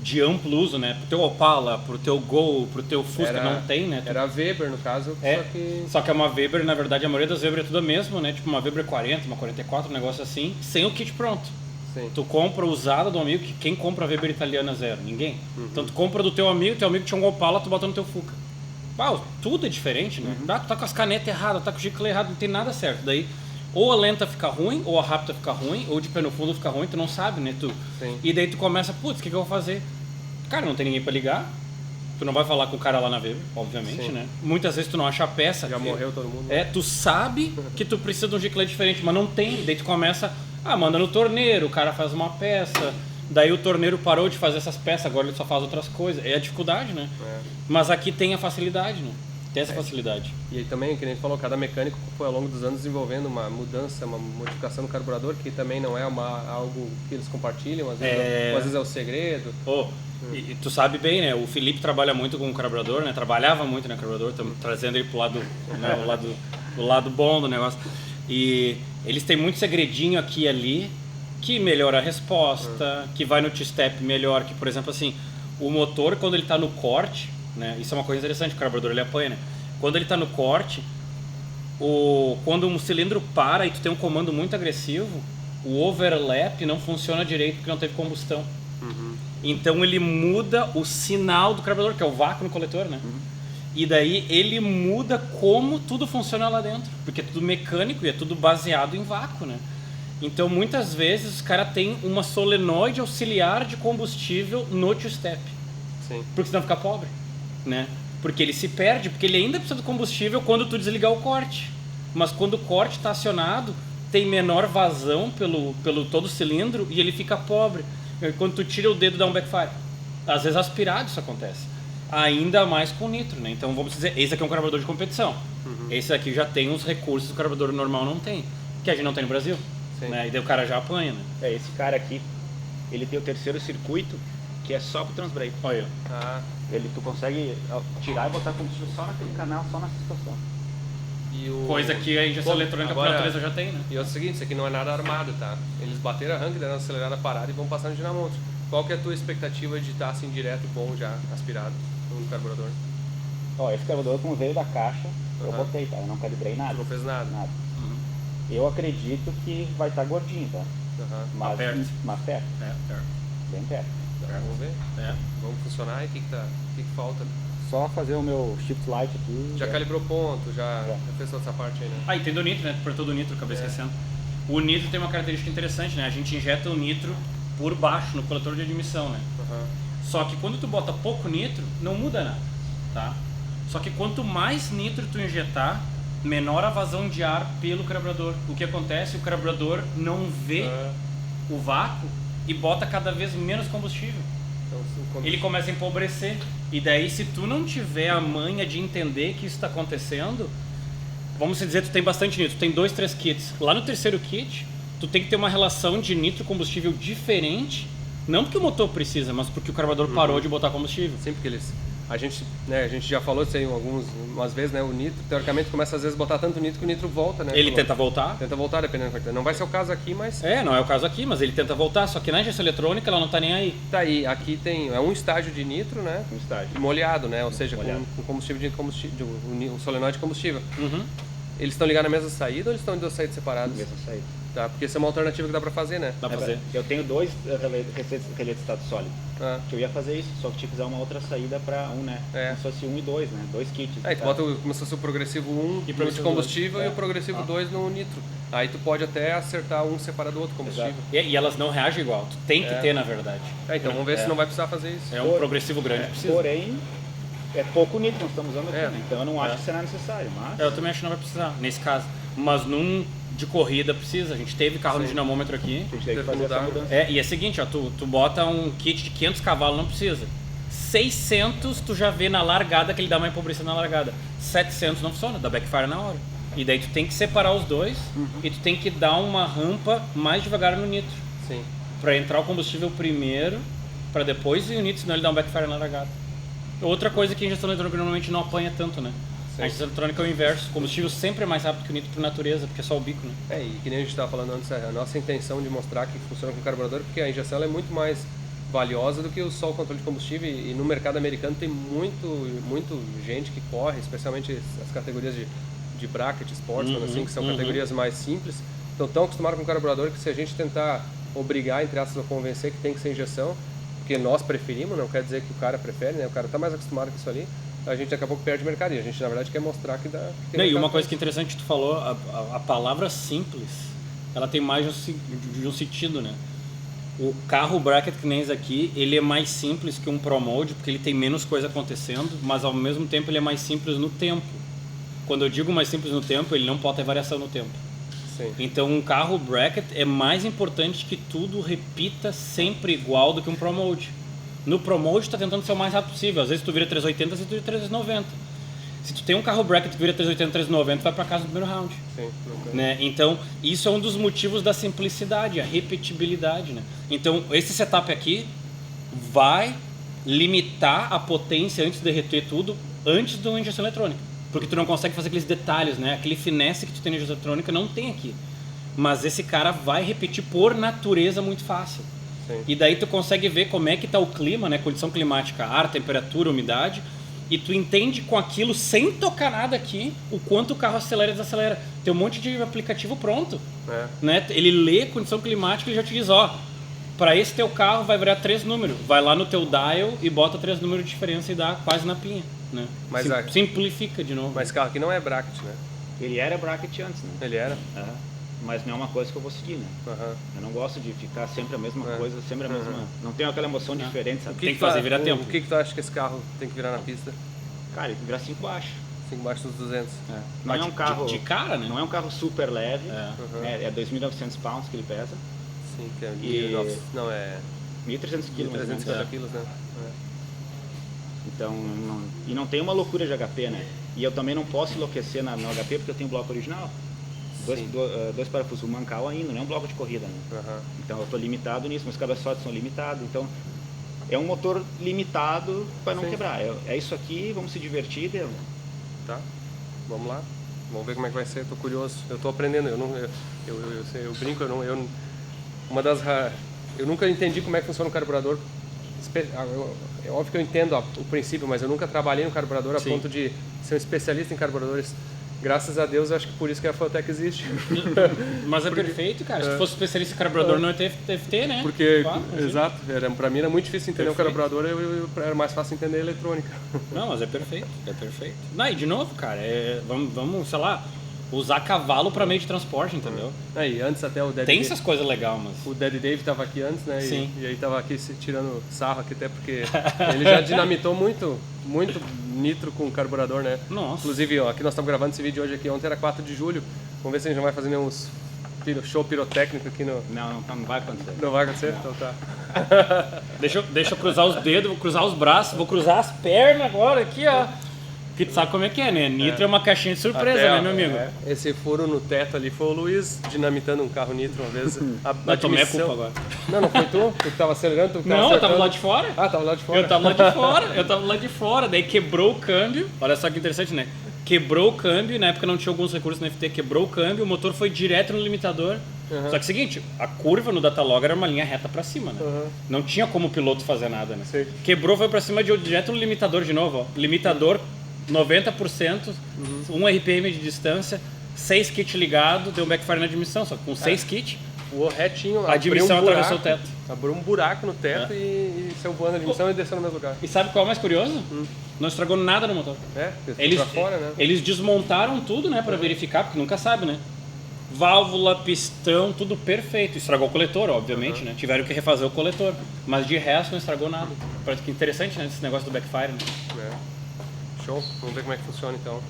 de amplo uso, né? Pro teu Opala, pro teu Gol, pro teu Fusca, não tem, né? Era a Weber, no caso, Só que é uma Weber, na verdade, a maioria das Weber é tudo a mesma, né? Tipo uma Weber 40, uma 44, um negócio assim, sem o kit pronto. Sim. Tu compra usada do amigo, que quem compra a Weber italiana zero? Ninguém. Então tu compra do teu amigo tinha um Opala, tu bota no teu Fuca. Pau, tudo é diferente, né? Tu tá com as canetas erradas, tá com o gicle errado, não tem nada certo. Daí, ou a lenta fica ruim, ou a rápida fica ruim, ou de pé no fundo fica ruim, tu não sabe, né? Sim. E daí tu começa, putz, o que eu vou fazer? Cara, não tem ninguém pra ligar. Tu não vai falar com o cara lá na Weber, obviamente, né? Muitas vezes tu não acha a peça. Já morreu todo mundo. Tu sabe que tu precisa de um gicle diferente, mas não tem. Daí tu começa, manda no torneiro, o cara faz uma peça. Daí o torneiro parou de fazer essas peças, agora ele só faz outras coisas. É a dificuldade, né? Mas aqui tem a facilidade, né? Tem essa facilidade. E aí também, que a gente falou, cada mecânico foi ao longo dos anos desenvolvendo uma mudança, uma modificação no carburador, que também não é algo que eles compartilham, às vezes é o segredo. E tu sabe bem, né? O Felipe trabalha muito com o carburador, né? Trabalhava muito no carburador, estamos trazendo ele pro lado, né? o lado bom do negócio. E eles têm muito segredinho aqui e ali, que melhora a resposta, que vai no T-step melhor, que por exemplo assim, o motor quando ele está no corte, né, isso é uma coisa interessante, o carburador ele apanha, né? Quando ele está no corte, quando um cilindro para e tu tem um comando muito agressivo, o overlap não funciona direito porque não teve combustão. Então ele muda o sinal do carburador, que é o vácuo no coletor, né? E daí ele muda como tudo funciona lá dentro, porque é tudo mecânico e é tudo baseado em vácuo, né? Então muitas vezes os caras têm uma solenoide auxiliar de combustível no two-step. Sim. Porque senão fica pobre, né? Porque ele se perde, porque ele ainda precisa do combustível quando tu desligar o corte. Mas quando o corte está acionado, tem menor vazão pelo todo o cilindro e ele fica pobre. Quando tu tira o dedo dá um backfire. Às vezes aspirado isso acontece. Ainda mais com nitro, né? Então vamos dizer, esse aqui é um carburador de competição. Esse aqui já tem os recursos que o carburador normal não tem. Que a gente não tem no Brasil. Né? E daí o cara já apanha, né? Esse cara aqui, ele tem o terceiro circuito, que é só com transbrake. Olha. Tu consegue tirar e botar combustível só naquele canal, só nessa situação. Coisa que a injeção eletrônica por natureza já tem, né? E é o seguinte, isso aqui não é nada armado, tá? Eles bateram a rank, deram uma acelerada parada e vão passar no dinamômetro. Qual que é a tua expectativa de estar assim direto, bom, já aspirado no carburador? Esse carburador como veio da caixa, eu botei, tá? Eu não calibrei nada. Tu não fez nada? Nada. Eu acredito que vai estar gordinho, tá? Mas perto. Mas perto. Perto. Bem perto. Vamos ver? Vamos funcionar e o que falta? Só fazer o meu shift light aqui. Já calibrou ponto, já fez toda essa parte aí, né? E tem do nitro, né? Tu apertou do nitro, acabei esquecendo. O nitro tem uma característica interessante, né? A gente injeta o nitro por baixo no coletor de admissão, né? Só que quando tu bota pouco nitro, não muda nada, tá? Só que quanto mais nitro tu injetar, menor a vazão de ar pelo carburador. O que acontece? O carburador não vê o vácuo e bota cada vez menos combustível. Então, ele começa a empobrecer. E daí, se tu não tiver a manha de entender que isso está acontecendo, vamos dizer, tu tem bastante nitro, tu tem 2, 3 kits. Lá no terceiro kit, tu tem que ter uma relação de nitro-combustível diferente, não porque o motor precisa, mas porque o carburador parou de botar combustível. Sim, porque a gente já falou isso aí algumas vezes, né? O nitro, teoricamente, começa às vezes a botar tanto nitro que o nitro volta, né? Ele tenta voltar. Tenta voltar, dependendo do quantidade. Não vai ser o caso aqui, mas... Não é o caso aqui, mas ele tenta voltar, só que na injeção eletrônica ela não tá nem aí. Tá aí, aqui tem um estágio de nitro, né? Um estágio. Molhado, né? Ou seja, com combustível um solenoide de combustível. Eles estão ligados na mesma saída ou eles estão em 2 saídas separadas? Mesma saída. Tá, porque essa é uma alternativa que dá pra fazer, né? Dá pra fazer. Eu tenho 2 relés de estado sólido. Que eu ia fazer isso, só que tinha que usar uma outra saída para né? Como se fosse 1 e 2, né? 2 kits. Aí tu bota como se fosse o progressivo 1 no de combustível e o progressivo 2 no nitro. Aí tu pode até acertar um separado do outro combustível. E elas não reagem igual, tu tem que ter na verdade. Então vamos ver se não vai precisar fazer isso. É um progressivo grande, precisa. Porém, é pouco nitro que nós estamos usando aqui, né? Então eu não acho que será necessário, mas... Eu também acho que não vai precisar, nesse caso. Mas num de corrida precisa. A gente teve carro no dinamômetro aqui. A gente tem que fazer essa mudança. E é o seguinte, ó, tu bota um kit de 500 cavalos, não precisa. 600 tu já vê na largada que ele dá uma empobrecida na largada. 700 não funciona, dá backfire na hora. E daí tu tem que separar os dois e tu tem que dar uma rampa mais devagar no nitro. Sim. Pra entrar o combustível primeiro, pra depois ir o nitro, senão ele dá um backfire na largada. Outra coisa que a injeção eletrônica normalmente não apanha tanto, né? Sim. A injeção eletrônica é o inverso. O combustível sempre é mais rápido que o nitro por natureza, porque é só o bico, né? E que nem a gente estava falando antes, a nossa intenção de mostrar que funciona com carburador, porque a injeção ela é muito mais valiosa do que só o controle de combustível, e no mercado americano tem muito gente que corre, especialmente as categorias de bracket, sportsman, assim, que são categorias mais simples, então tão acostumados com o carburador que se a gente tentar obrigar, entre aspas, a convencer que tem que ser injeção, porque nós preferimos, não quer dizer que o cara prefere, né? O cara está mais acostumado com isso ali, a gente daqui a pouco perde mercado, e a gente na verdade quer mostrar que dá... Que Não, e uma coisa que é interessante que tu falou, a palavra simples, ela tem mais de um sentido, né? O carro bracket que nem esse aqui, ele é mais simples que um Pro Mode, porque ele tem menos coisa acontecendo, mas ao mesmo tempo ele é mais simples no tempo. Quando eu digo mais simples no tempo, ele não pode ter variação no tempo. Sim. Então um carro bracket é mais importante que tudo repita sempre igual do que um Pro Mode. No Pro Mode tu tá tentando ser o mais rápido possível, às vezes tu vira 380, às vezes tu vira 390. Se tu tem um carro bracket que vira 380, 390, tu vai pra casa no primeiro round. Sim, Né? Então, isso é um dos motivos da simplicidade, a repetibilidade. Né? Então, esse setup aqui vai limitar a potência antes de derreter tudo, antes da injeção eletrônica. Porque tu não consegue fazer aqueles detalhes, né? Aquele finesse que tu tem na injeção eletrônica não tem aqui. Mas esse cara vai repetir por natureza muito fácil. Sim. E daí tu consegue ver como é que tá o clima, né? Condição climática, ar, temperatura, umidade. E tu entende com aquilo, sem tocar nada aqui, o quanto o carro acelera e desacelera. Tem um monte de aplicativo pronto. Né? Ele lê condição climática e já te diz, ó, para esse teu carro vai virar 3 números. Vai lá no teu dial e bota 3 números de diferença e dá quase na pinha. Né? Mas simplifica de novo. Mas esse carro aqui não é bracket, né? Ele era bracket antes, né? Ele era? Mas não é uma coisa que eu vou seguir, né? Eu não gosto de ficar sempre a mesma coisa, sempre a mesma... Não tenho aquela emoção diferente, sabe? Tem que fazer virar tempo. O que tu acha que esse carro tem que virar na pista? Cara, ele tem que virar 5 baixo. 5 baixo dos 200. Não é um carro... De cara, né? Não é um carro super leve, é 2.900 pounds que ele pesa. Sim, que é E- não, é 1.300 quilos, mais ou menos. 350 quilos, né? Então, não tem uma loucura de HP, né? E eu também não posso enlouquecer no HP porque eu tenho bloco original. Dois parafusos, o mancal ainda, não é um bloco de corrida, né? Então eu estou limitado nisso, meus cabeçotes são limitados, então é um motor limitado para não quebrar. É isso aqui, vamos se divertir, deu. Tá, vamos lá. Vamos ver como é que vai ser, tô curioso. Eu tô aprendendo, eu brinco, eu nunca entendi como é que funciona o carburador. É óbvio que eu entendo o princípio, mas eu nunca trabalhei no carburador a ponto de ser um especialista em carburadores. Graças a Deus, eu acho que por isso que a Fueltech existe. Mas é perfeito, cara. Se tu fosse especialista em carburador, não ia ter TFT, né? Porque, Claro, exato, pra mim era muito difícil entender o carburador, era mais fácil entender a eletrônica. Não, mas é perfeito. Não, e de novo, cara, vamos, sei lá, usar cavalo pra meio de transporte, entendeu? Aí, antes até o Dead Tem Dave, essas coisas legais, mas... o Dead Dave estava aqui antes, né? Sim. E aí tava aqui tirando sarro aqui até porque ele já dinamitou muito nitro com carburador, né? Nossa. Inclusive, ó, aqui nós estamos gravando esse vídeo hoje aqui, ontem era 4 de julho. Vamos ver se a gente não vai fazer uns show pirotécnico aqui no... Não vai acontecer. Não vai acontecer? Então tá. Deixa eu cruzar os dedos, vou cruzar os braços, vou cruzar as pernas agora aqui, ó. Porque tu sabe como é que é, né? Nitro é uma caixinha de surpresa, Até, né, meu amigo? Esse furo no teto ali foi o Luiz dinamitando um carro nitro uma vez. Eu tomei a culpa agora. Não foi tu? Tu que tava acelerando? Tu que Não, eu tava acertando? lá de fora. Ah, tava lá de fora. Eu tava lá de fora, daí quebrou o câmbio. Olha só que interessante, né? Quebrou o câmbio, na época não tinha alguns recursos no FT, quebrou o câmbio, o motor foi direto no limitador. Só que é o seguinte, a curva no Datalog era uma linha reta pra cima, né? Não tinha como o piloto fazer nada, né? Sim. Quebrou, foi pra cima direto no limitador de novo, ó. Limitador 90%, 1 RPM de distância, 6 kits ligado, deu um backfire na admissão, só que com 6 kits, Voou retinho, a admissão atravessou o teto. Abriu um buraco no teto e saiu voando a admissão e desceu no mesmo lugar. E sabe qual é o mais curioso? Não estragou nada no motor. Eles pra fora, né? Eles desmontaram tudo, né, pra verificar, porque nunca sabe, né? Válvula, pistão, tudo perfeito. Estragou o coletor, obviamente, né? Tiveram que refazer o coletor. Mas de resto não estragou nada. Parece que interessante, né? Esse negócio do backfire, né? Show, vamos ver como é que funciona então.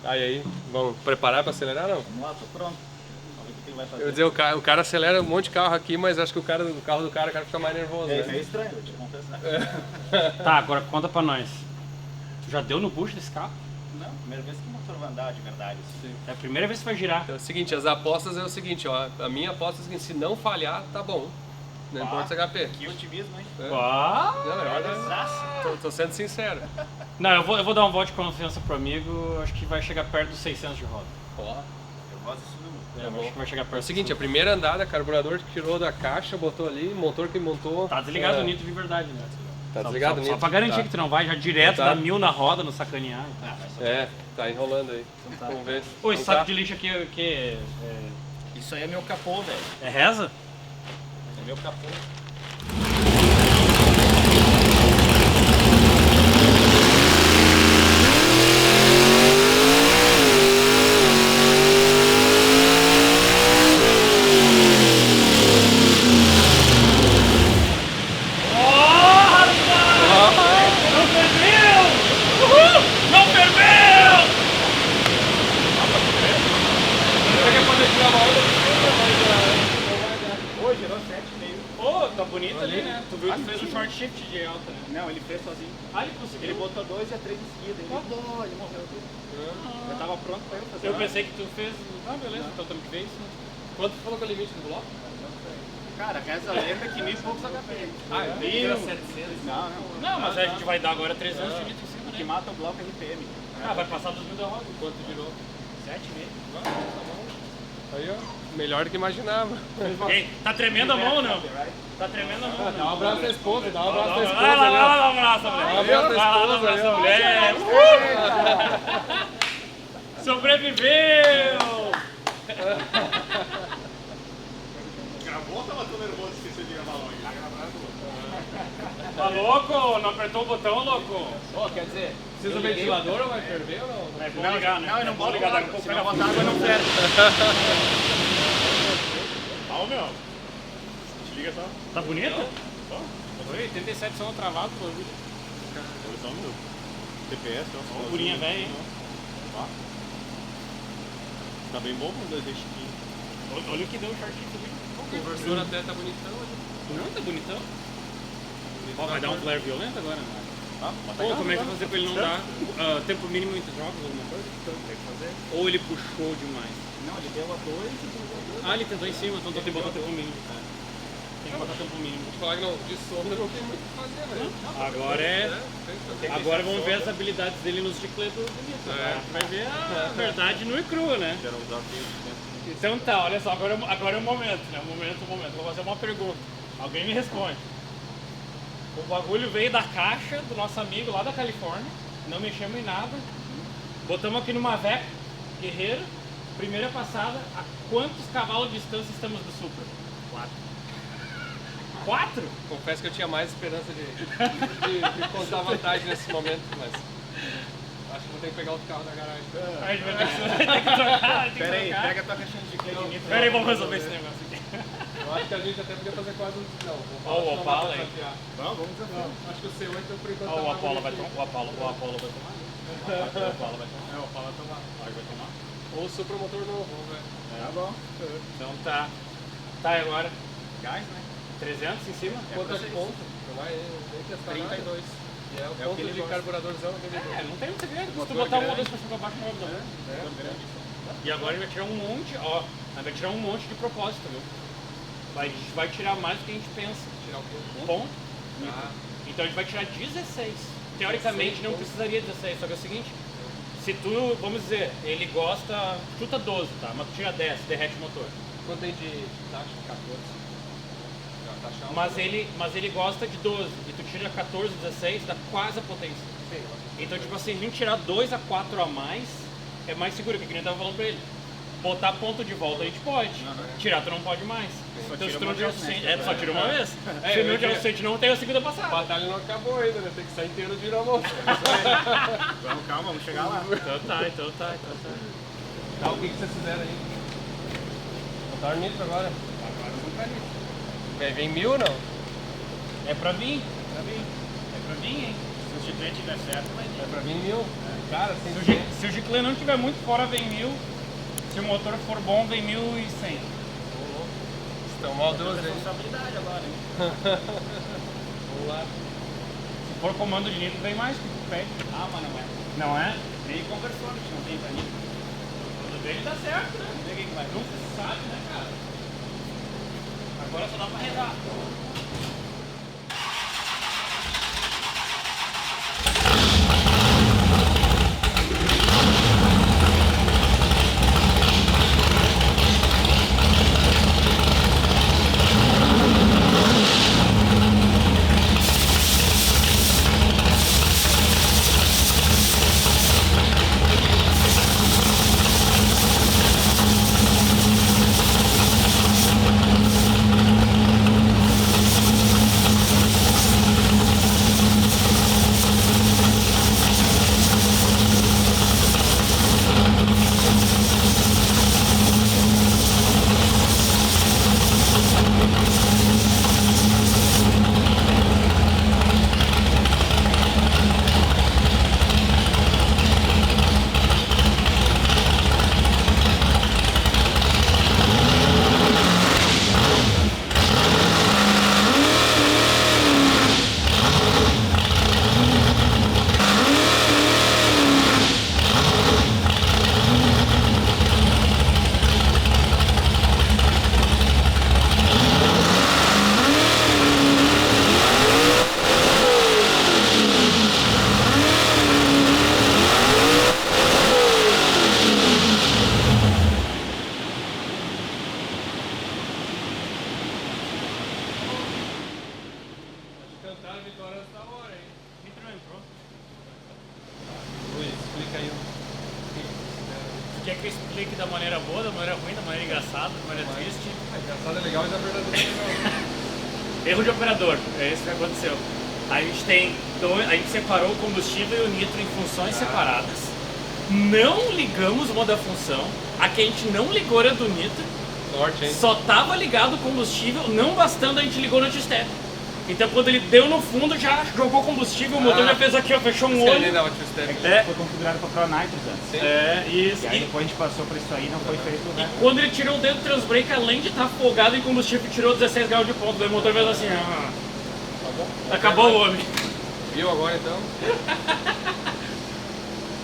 Aí, vamos preparar para acelerar, não? Vamos lá, tô pronto. Vamos ver o que ele vai fazer. Eu ia dizer, o cara acelera um monte de carro aqui, mas acho que o carro do cara fica mais nervoso, É né? estranho, eu te confesso. Tá, agora conta pra nós. Tu já deu no bucho desse carro? Não, primeira vez que o motor vai andar de verdade. Assim. É a primeira vez que vai girar. Então é o seguinte, as apostas é o seguinte, ó. A minha aposta é o seguinte, se não falhar, tá bom. Não importa se é HP. Que otimismo, hein? Ah! Não, tô sendo sincero. Não, eu vou dar um voto de confiança pro amigo, acho que vai chegar perto dos 600 de roda. Ó. Eu gosto desse número. Eu acho que vai chegar perto É o seguinte, a primeira andada, carburador que tirou da caixa, botou ali, motor que montou. Tá desligado o nitro de verdade, né? Tá Só- desligado só, o só nitro? pra garantir Tá. que tu não vai já direto Tá. da 1000 na roda, no sacanear. É, tá enrolando aí. Vamos ver. Pô, esse Então saco tá. de lixo aqui é o quê? Isso aí é meu capô, velho. É reza? É meu capô. Não ferveu! Uhul! Não ferveu! Ô, gerou 7,5. Pô, tá bonito ali, né? Tu viu que fez um short shift de alta, né? Não, ele fez sozinho. Ah, ele conseguiu. Ele botou 2 e a 3 em seguida. Ele rodou, ele morreu tudo. Eu tava pronto pra eu fazer. Eu pensei que tu fez... Ah, beleza, então também fez. Quanto falou que é o limite do bloco? Cara, reza a lenda que 1.000 e poucos HP. Ah, eu Mil. era 700. Não. Não, mas a gente vai dar agora 300 de litro em cima, O que né? mata o bloco é RPM. Ah, vai passar dos 1000 da roda. Quanto virou? 7,5. Aí, ó. Melhor do que imaginava. Ei, tá tremendo a mão ou não? Tá tremendo a mão. Dá um abraço da esposa, dá um abraço da Vai esposa. lá, vai ali, lá, ó. dá um abraço, mulher. Dá um abraço da Vai lá, esposa, dá um ali, abraço, ó. mulher. Sobreviveu! Gravou ou tava tão nervoso que esqueceu de gravar logo? Tá louco? Não apertou o botão, louco? Ó, quer dizer, precisa do ventilador ou vai ferver ou não? É bom ligar, né? Não, eu não É bom boto ligar, água. daqui a pouco Se pega não botar água, não ferve. Ó, meu. Desliga só. Tá bonito? Oi, 87 são travado, pô. Só um minuto. TPS, ó. Ó, gurinha velha, hein? Tá bem bom pra 2 chiquinho. Olha o que deu o short aqui. O conversor até tá bonitão ali. Não, tá bonitão. Ó, vai dar um flare violento agora, né? Ah, Pô, como é que vai fazer pra ele não dar tempo mínimo entre jogos, alguma coisa? Tem que fazer. Ou ele puxou demais? Não, ele deu a 2 e deu a 2. Ah, ele tentou em cima, então tem que botar tempo mínimo. Tem que botar tempo mínimo. Vou falar que não, de sombra não tem muito o que fazer, né? Agora Agora vamos ver as habilidades dele nos chicletos bonitos. É. A gente vai ver a verdade nua e crua, né? Quero usar o Então tá, olha só, agora é o momento, né? O momento. Vou fazer uma pergunta. Alguém me responde. O bagulho veio da caixa do nosso amigo lá da Califórnia, não mexemos em nada. Botamos aqui numa Veco Guerreiro, primeira passada. A quantos cavalos de distância estamos do Supra? 4. Confesso que eu tinha mais esperança de contar vantagem nesse momento, mas acho que vou ter que pegar outro carro da garagem. A gente vai ter que trocar, Pera aí, pega a tua caixinha de chiclete de nitro. Pera aí, vamos resolver esse negócio aqui. Eu acho que a gente até podia fazer quase um... Não, Ó, o não Opala dá pra aí. desafiar. Vamos desafiar. Acho que o C8 eu por enquanto Ó, o tá Apollo mais vai bonitinho. tomar. O Apollo vai tomar. O Apollo vai tomar. É, o Opala vai tomar. Ó, ele vai tomar. Ou o Supra motor novo, vamos ver. Tá bom. Então tá. Tá, e agora? Gás, né? 300 em cima? Quanto é de ponto? Não vai nem testar 32. E é o É o que ponto ele de gosta. carburadorzão aquele. É, não tem muito segredo. Se tu Motor botar uma grande. vez pra cima pra baixo, não vai mudar. E agora ele vai tirar um monte, ó. Ele vai tirar um monte de propósito, viu? Vai tirar mais do que a gente pensa. Tirar o quê? Ponto. Ah, Então a gente vai tirar 16. Teoricamente não precisaria 16, só que é o seguinte. Se tu, vamos dizer, ele gosta, chuta 12, tá? Mas tu tira 10, derrete o motor. quanto tem de taxa? 14. Já, taxa alta. Mas ele gosta de 12. E tu tira 14, 16, dá quase a potência. Sim, Então, tipo assim, a gente tirar 2 a 4 a mais é mais seguro, que nem eu tava falando pra ele. Botar ponto de volta a gente pode. Tirar tu não pode mais. Então se tu não tirar o suficiente. É, tu só tira uma vez. Se não tirar o suficiente, não tem a segunda a passada. batalha não acabou ainda, né? Tem que sair inteiro de motor. Vamos, calma, vamos chegar lá. Então tá. Tá, o que vocês fizeram aí? Botaram nitro agora? Agora vamos pra ali. Vem 1000 não? É pra vir. É pra vir, hein? Se Se o Giclê tiver certo, vai vir. É pra vir 1000? Cara, Se o Giclê não estiver muito fora, vem 1000. Se o motor for bom, vem 1100. Estão mal duas vezes. Responsabilidade agora, hein? Vamos lá. Se for comando de nitro, vem mais que tu pede. Ah, mas não é. Não é? Nem conversor, a gente não tem pra nitro. Quando dele dá certo, né? Não sei quem que vai. Nunca se sabe, né, cara? Agora só dá pra rezar. Cantar a vitória dessa hora, hein? Nitro não entrou. Luiz, explica aí. Quer que eu explique da maneira boa, da maneira ruim, da maneira engraçada, da maneira triste? Engraçado é legal, mas a verdade é Erro de operador, é isso que aconteceu. A gente separou o combustível e o nitro em funções separadas. Não ligamos uma da função, a que a gente não ligou era do nitro. sorte, hein? Só tava ligado o combustível, não bastando a gente ligou no anti-step. Então quando ele deu no fundo, já jogou combustível, o motor já fez aqui, ó, fechou um olho. Foi configurado para Pro Nitrous antes. É, isso. E aí depois a gente passou para isso aí, não foi feito, né? Quando ele tirou o dedo do transbrake, além de estar folgado em combustível, tirou 16 graus de ponto. Daí o motor fez assim, acabou o homem. Viu agora então?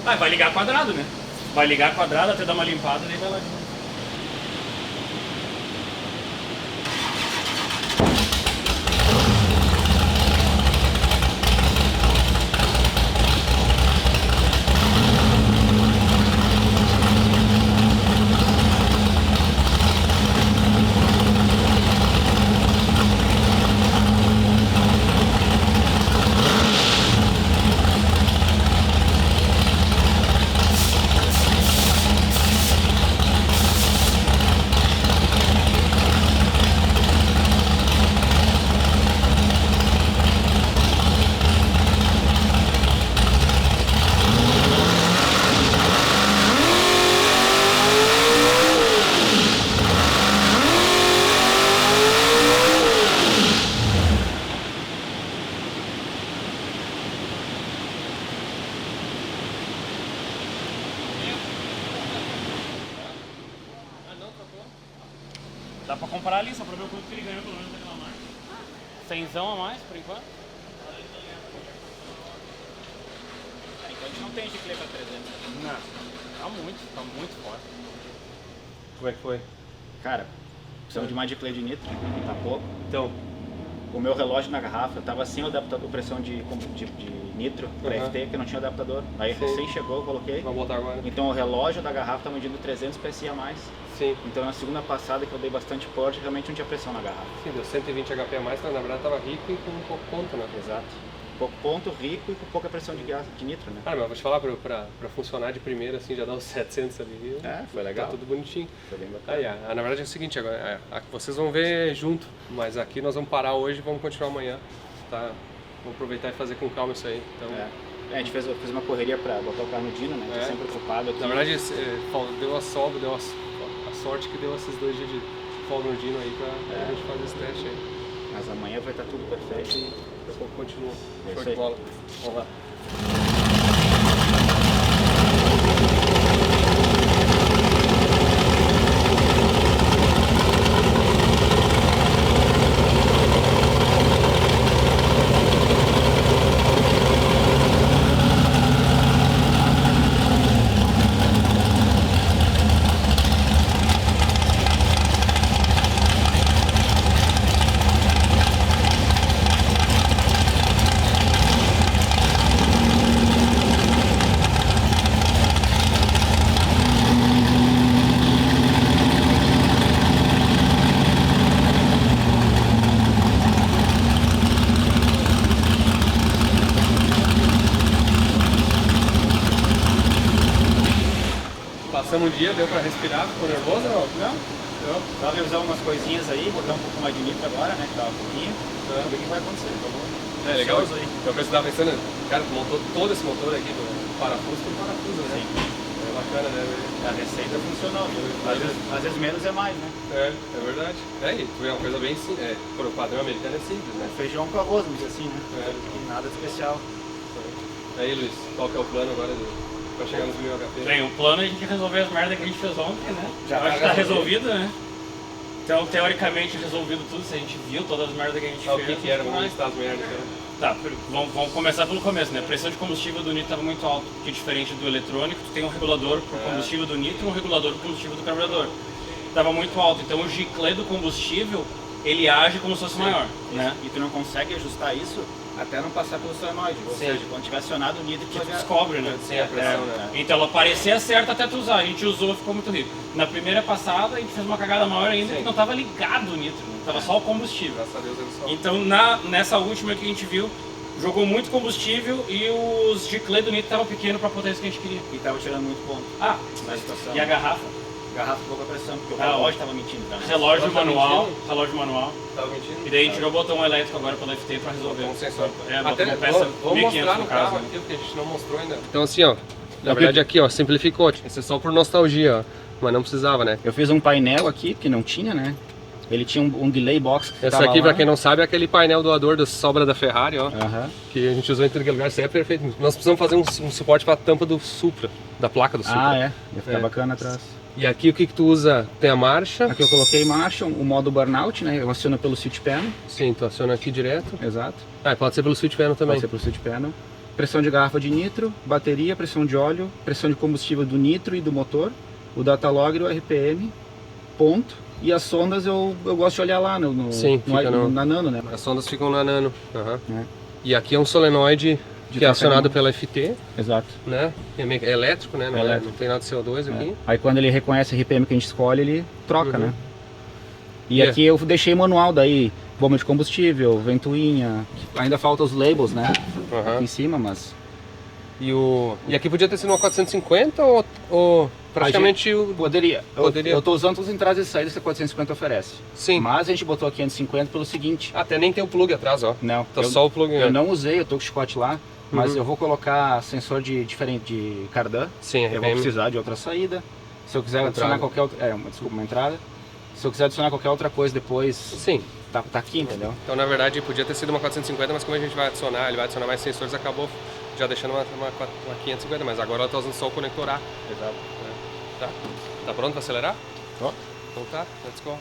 Vai ligar quadrado, né? Vai ligar quadrado até dar uma limpada, daí vai lá de novo. Dá pra comparar ali, só pra ver o quanto que ele ganhou pelo menos naquela marca. 100zão a mais, por enquanto. Então a gente não tem Giclê para 300. Não, tá muito forte. Como é que foi? Cara, precisamos de mais Giclê de nitro, tá pouco. Então, O meu relógio na garrafa estava sem o adaptador pressão de nitro para FT, que eu não tinha adaptador. Aí recém chegou, eu coloquei. vamos botar agora. Então o relógio da garrafa está medindo 300 PSI a mais. Sim. Então na segunda passada que eu dei bastante purge, realmente não tinha pressão na garrafa. Sim, deu 120 HP a mais, mas na verdade tava rico e com um pouco ponto, né? Exato. Pouco ponto, rico e com pouca pressão de gás, de nitro, né? Cara, mas vou te falar, pra funcionar de primeira, assim, já dá uns 700 ali, viu? É, foi legal. Tá tudo bonitinho. Foi bem bacana. Aí, na verdade é o seguinte, agora, vocês vão ver junto, mas aqui nós vamos parar hoje e vamos continuar amanhã, tá? Vamos aproveitar e fazer com calma isso aí. Então, A gente fez uma correria para botar o carro no Dino, né? Tô sempre ocupado aqui. na verdade, deu a sobra, deu a sorte que deu esses 2 dias de folga no Dino aí pra gente fazer esse teste aí. Mas amanhã vai estar tudo perfeito e Daqui a pouco continua. É Show isso de aí. bola. Vamos lá. Passamos um dia, deu pra respirar, ficou nervoso ou não? Não. Só revisar umas coisinhas aí, botar um pouco mais de nitro agora, né? Que tava pouquinho. Vamos ver o que vai acontecer. É legal. Ansioso aí. Eu estava pensando, cara, tu montou todo esse motor aqui do parafuso com parafuso, né? Sim. É bacana, né? A receita funcionou. Às vezes menos é mais, né? É verdade. E foi uma coisa bem simples. Por o padrão americano é simples, né? Feijão com arroz, vamos dizer assim, né? Nada de especial. Aí, Luiz, qual que é o plano agora pra chegar nos 1000 HP? Bem, o plano é a gente resolver as merdas que a gente fez ontem, né? Já Eu acho que tá tá resolvido, né? Então, teoricamente, resolvido tudo, se a gente viu todas as merdas que a gente O fez. que era? Vamos listar as merdas. Tá, vamos começar pelo começo, né? A pressão de combustível do nitro estava muito alta, porque diferente do eletrônico, tu tem um regulador para o combustível do nitro e um regulador para o combustível do carburador. Estava muito alto, então o giclê do combustível, ele age como se fosse maior, né? E tu não consegue ajustar isso até não passar pelo solenoide. Ou seja, quando tiver acionado o nitro, Que tu descobre, né? Sem a pressão, né? Então ela parecia certa até tu usar, a gente usou, ficou muito rico. Na primeira passada a gente fez uma cagada maior ainda, que não estava ligado o nitro, estava só o combustível. Graças a Deus ele só. Então nessa última que a gente viu, jogou muito combustível e os giclê do nitro estavam pequenos para a potência que a gente queria. E tava tirando muito ponto Ah, na situação. e a garrafa? Garrafa de pouca pressão, porque o Ah, relógio tava mentindo. Tá? Relógio Tá manual, mentindo? relógio manual. Tava mentindo? E daí a gente tirou o botão elétrico agora pelo FT para resolver. Um sensor. É, botou Até uma peça vamos 1500 mostrar no no caso, carro né? aqui, porque a gente não mostrou ainda. Então assim, ó, na verdade aqui, ó, simplificou. Esse é só por nostalgia, ó. Mas não precisava, né? Eu fiz um painel aqui, que não tinha, né? Ele tinha um delay box. Que Essa tava aqui, lá. pra quem não sabe, é aquele painel doador da sobra da Ferrari, ó. Aham. Que a gente usou em todo lugar, isso aí é perfeito. Nós precisamos fazer um suporte pra tampa do Supra, da placa do Supra. Ah, é. Ia ficar É. bacana atrás. E aqui o que que tu usa? Tem a marcha. Aqui eu coloquei marcha, o modo burnout, né? Eu aciono pelo switch panel. Sim, tu aciona aqui direto. Exato. Ah, pode ser pelo switch panel também. Pode ser pelo switch panel. Pressão de garrafa de nitro, bateria, pressão de óleo, pressão de combustível do nitro e do motor, o datalog, o RPM, ponto. E as sondas eu gosto de olhar lá Sim, fica na nano, né? As sondas ficam na nano. Aham. É. E aqui é um solenoide que é acionado pela FT, Exato. né? É elétrico, né? Não, Elétrico. não tem nada de CO2 aqui. Aí quando ele reconhece a RPM que a gente escolhe, ele troca, Uhum. né? E aqui eu deixei manual daí, bomba de combustível, ventoinha, ainda falta os labels, né? Aham. Aqui em cima, mas... E aqui podia ter sido uma 450 ou praticamente o... Poderia. Poderia. Eu tô usando todas as entradas e saídas que a 450 oferece. Sim. Mas a gente botou a 550 pelo seguinte. Até nem tem o plug atrás, ó. Não, Tá só o plug. eu não usei, eu tô com o chicote lá, mas Uhum. eu vou colocar sensor diferente de cardan. Sim, Eu vou RPM. precisar de outra saída. Se eu quiser Uma adicionar entrada. qualquer outra... uma entrada. Se eu quiser adicionar qualquer outra coisa depois, Sim. tá aqui, entendeu? Então, na verdade, podia ter sido uma 450, mas como a gente vai adicionar, ele vai adicionar mais sensores, acabou já deixando uma 550, mas agora ela tá usando só o conector A. Exato. Tá? Tá pronto para acelerar? Ó. Então tá, let's go.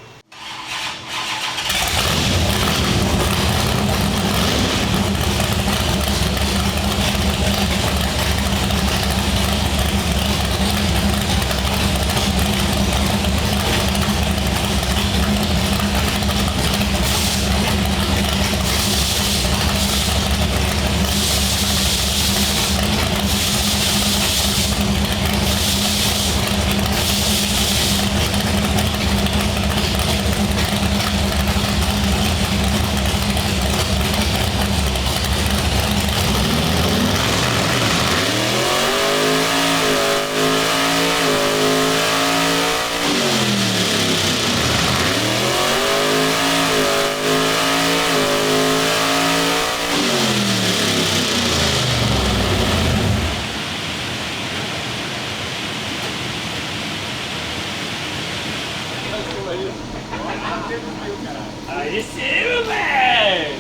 Aí sim, meu velho!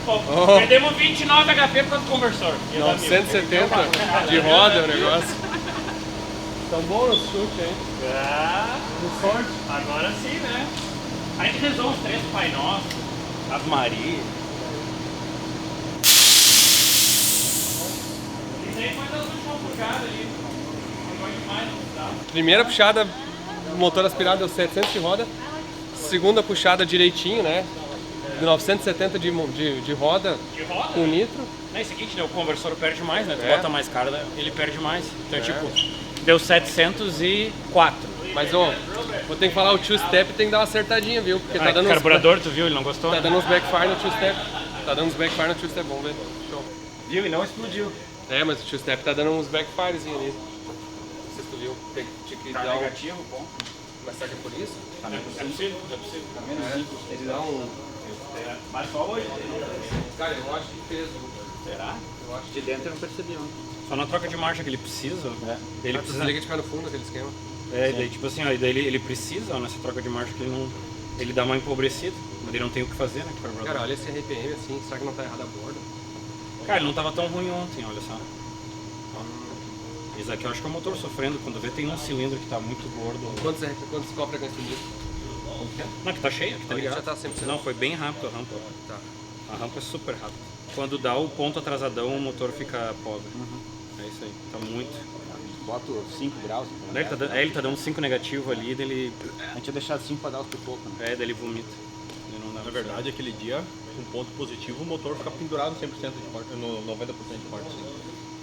Oh. Perdemos 29 HP por causa do conversor. 970 de roda o negócio. Tão bom o chute, hein? Ah, Com sorte. agora sim, né? A gente rezou uns 3 Pai Nosso, Ave Maria. Isso aí foi das últimas puxadas ali. Não foi demais, não dá. Primeira puxada, o motor aspirado deu 700 de roda. Segunda puxada direitinho, né? 970 de roda De roda? com nitro. Não, é o seguinte, né? O conversor perde mais, né? Tu É. bota mais carga, ele perde mais. Então, tipo, deu 704. Mas, ó, vou ter que falar, o two-step tem que dar uma acertadinha, viu? Porque tá dando carburador, tu viu? Ele não gostou? tá dando uns backfire no two-step. Tá dando uns backfire no two-step, vamos ver. Show. Viu? E não explodiu. É, mas o two-step tá dando uns backfirezinhos ali. Não sei se tu viu. Tinha que Tá dar negativo, bom. Mas será que é por isso? Tá menos É possível, é possível. Tá menos 5. Tem que dar um... Mas só hoje. Cara, eu acho que fez, viu? Será? Eu acho De dentro eu não percebi, não. Só na troca de marcha que ele precisa. Ele que precisa. desliga de ficar no fundo aquele esquema. É, daí, tipo assim, ó, e daí ele precisa, ó, nessa troca de marcha, que ele não. Ele dá uma empobrecida, mas ele não tem o que fazer, né? Que carburador. Cara, olha esse RPM assim, será que não tá errado a borda? Cara, ele não tava tão ruim ontem, olha só. Esse aqui eu acho que é o motor sofrendo, quando vê tem um cilindro que tá muito gordo. Quantos copra com esse litro? Não, que tá cheio, que tá Ele já ligado. tá 100%. Não, foi bem rápido a rampa. Tá. A rampa é super rápida. Quando dá o ponto atrasadão, o motor fica pobre. É isso aí, tá muito. Boto 5 graus. Então, Ele tá dando 5 negativo ali, daí ele. A gente tinha deixado 5 para dar os pipocos, né? É, daí ele vomita. Ele não dá Na verdade, aquele dia, com ponto positivo, o motor fica pendurado 100% de corte, no 90% de corte. Assim.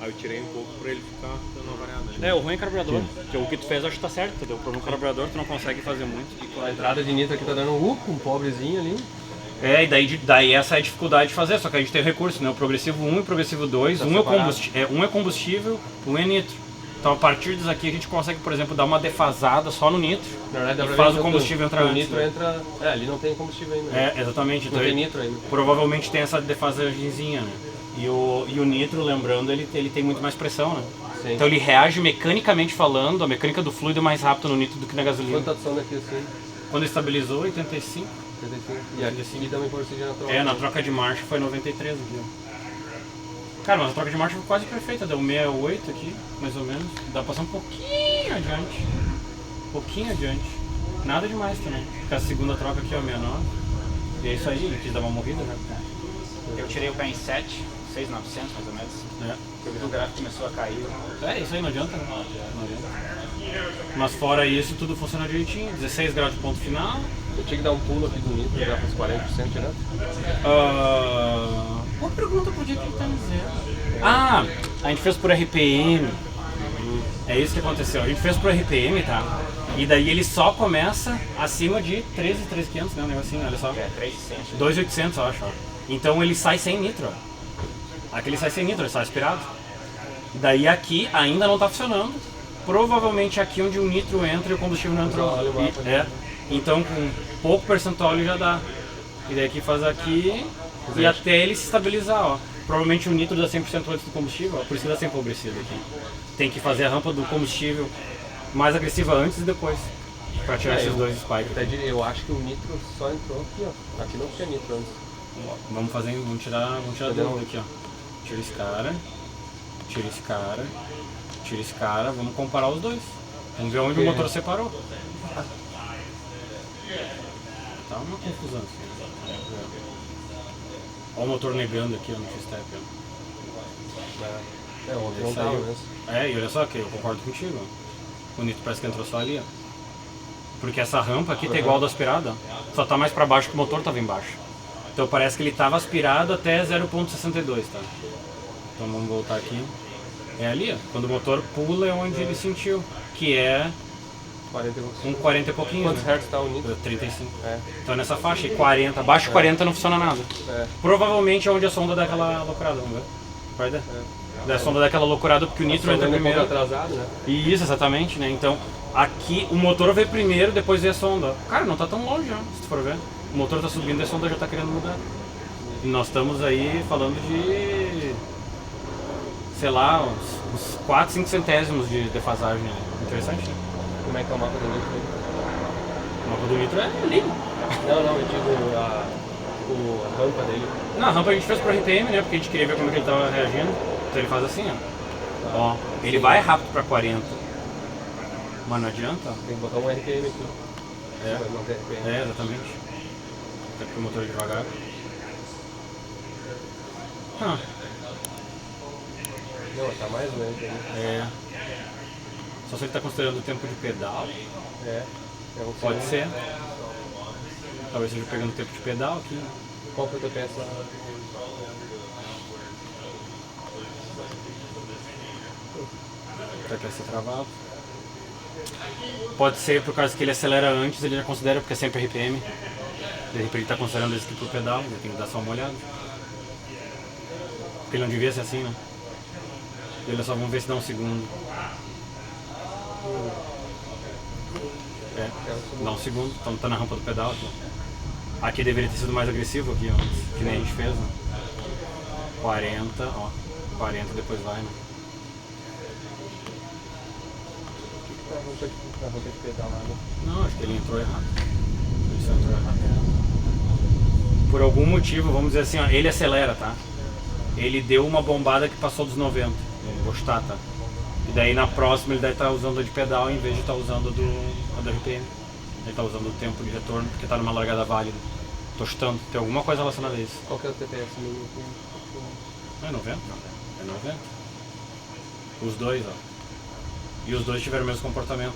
Aí eu tirei um pouco pra ele ficar dando uma variada. Né? É, o ruim é carburador. Porque o que tu fez, acho que tá certo, entendeu? Por um carburador, tu não consegue fazer muito. E com a entrada de nitro aqui tá dando um pobrezinho ali. É, e daí essa é a dificuldade de fazer, só que a gente tem recurso, né? O progressivo 1 e o progressivo 2, Tá um separado. é combustível, um é nitro. Então a partir disso aqui a gente consegue, por exemplo, dar uma defasada só no nitro. Na verdade, dá E pra faz ver o combustível entrar o antes, nitro né? entra... É, ali não tem combustível ainda. Né? É, exatamente. Não Então tem ele nitro ainda. provavelmente tem essa defasagemzinha, né? E o nitro, lembrando, ele tem muito mais pressão, né? Sim. Então ele reage mecanicamente falando, a mecânica do fluido é mais rápido no nitro do que na gasolina. Quanto tá de som daqui assim? Quando estabilizou, 85. 35. E aqui dá uma empurradinha na troca. É, na troca de marcha foi 93 aqui, ó. Cara, mas a troca de marcha foi quase perfeita, deu 68 aqui, mais ou menos. Dá pra passar um pouquinho adiante. Um pouquinho adiante. Nada demais também. Porque a segunda troca aqui, ó, 69. E é isso aí, ele quis dar uma morrida, né? Eu tirei o pé em 7, 6,900 mais ou menos. É. Eu vi o gráfico começou a cair. É, isso aí não adianta, né? Não adianta. Mas fora isso, tudo funciona direitinho. 16 graus de ponto final. Eu tinha que dar um pulo aqui do nitro, já pros 40% direto. Uma pergunta por dia que ele tá dizendo. Ah, a gente fez por RPM. É isso que aconteceu. A gente fez por RPM, tá? E daí ele só começa acima de 13,500, né? Um negocinho, olha só. É, 3,600. 2,800, eu acho. Ó. Então ele sai sem nitro. Ó. Aqui ele sai sem nitro, ele sai aspirado. Daí aqui ainda não tá funcionando. Provavelmente aqui onde o nitro entra e o combustível não entrou. Olha o mapa. É. Então com pouco percentual ele já dá. E daí aqui faz aqui e até ele se estabilizar, ó. Provavelmente o nitro dá 100% antes do combustível, ó, por isso que dá sempre empobrecido aqui. Tem que fazer a rampa do combustível mais agressiva antes e depois, pra tirar esses dois spikes. Até diria, eu acho que o nitro só entrou aqui, ó. Aqui não tinha nitro antes. Vamos tirar a dúvida aqui, ó. Tira esse cara, tira esse cara, tira esse cara, vamos comparar os dois. Vamos ver onde o motor separou. Tá uma confusão assim. Olha o motor negando aqui, ó, no X-Step. É, ontem não Ele tava saiu. mesmo. É, e olha só que eu concordo contigo. Ó. O nitro parece que entrou só ali, ó. Porque essa rampa aqui tá igual ao da aspirada, ó. Só tá mais pra baixo que o motor tava embaixo. Então parece que ele tava aspirado até 0,62, tá? Então vamos voltar aqui. É ali, ó. Quando o motor pula é onde ele sentiu. Que é 40 e poucos. um 40 e pouquinho. Quantos né? hertz tá o nitro? 35. É. Então nessa faixa aí, 40. Abaixo de 40 não funciona nada. É. Provavelmente é onde a sonda dá aquela loucurada, vamos ver? Vai dar. Da sonda dá aquela loucurada porque o nitro entra um pouco primeiro. atrasado, né? Isso, exatamente, né? Então, aqui o motor veio primeiro, depois veio a sonda. Cara, não tá tão longe já, se tu for ver. O motor tá subindo e a sonda já tá querendo mudar. E nós estamos aí falando de, sei lá, uns 4, 5 centésimos de defasagem. Né? Interessante, né? Como é que é o mapa do nitro aí? O mapa do nitro é lindo. Não, eu digo com a rampa dele? Não, a rampa a gente fez pro RPM, né? Porque a gente queria ver como é que ele tava reagindo. Então ele faz assim, ó. Ó, ele vai rápido pra 40. Mas não adianta, ó. Tem que botar um RPM aqui. É. Vai manter RPM. É, exatamente. Até porque o motor é devagar. Ah, Não, tá mais lento ainda. é. Só se ele tá considerando o tempo de pedal. É. É um Pode segundo. ser. Talvez seja pegando o tempo de pedal aqui. Qual foi a tua peça? Vai ser travado. Pode ser por causa que ele acelera antes, ele já considera, porque é sempre RPM. De repente ele está considerando esse tipo de pedal, ele tem que dar só uma olhada. Porque ele não devia ser assim, né? Ele só vamos ver se dá um segundo. É, dá um segundo, então tá na rampa do pedal aqui. Aqui deveria ter sido mais agressivo aqui, ó, que nem a gente fez, né? 40, ó. 40 depois vai, né? A rampa de pedal lá, né? Não, acho que ele entrou errado. Ele só entrou errado. Por algum motivo, vamos dizer assim, ó, ele acelera, tá? Ele deu uma bombada que passou dos 90, ele gostar, tá? E daí na próxima ele deve estar usando a de pedal em vez de estar usando a do RPM. Ele está usando o tempo de retorno porque está numa largada válida. Tô chutando, tem alguma coisa relacionada a isso. Qual que é o TPS mínimo? Não é 90? É 90. Os dois, ó. E os dois tiveram o mesmo comportamento.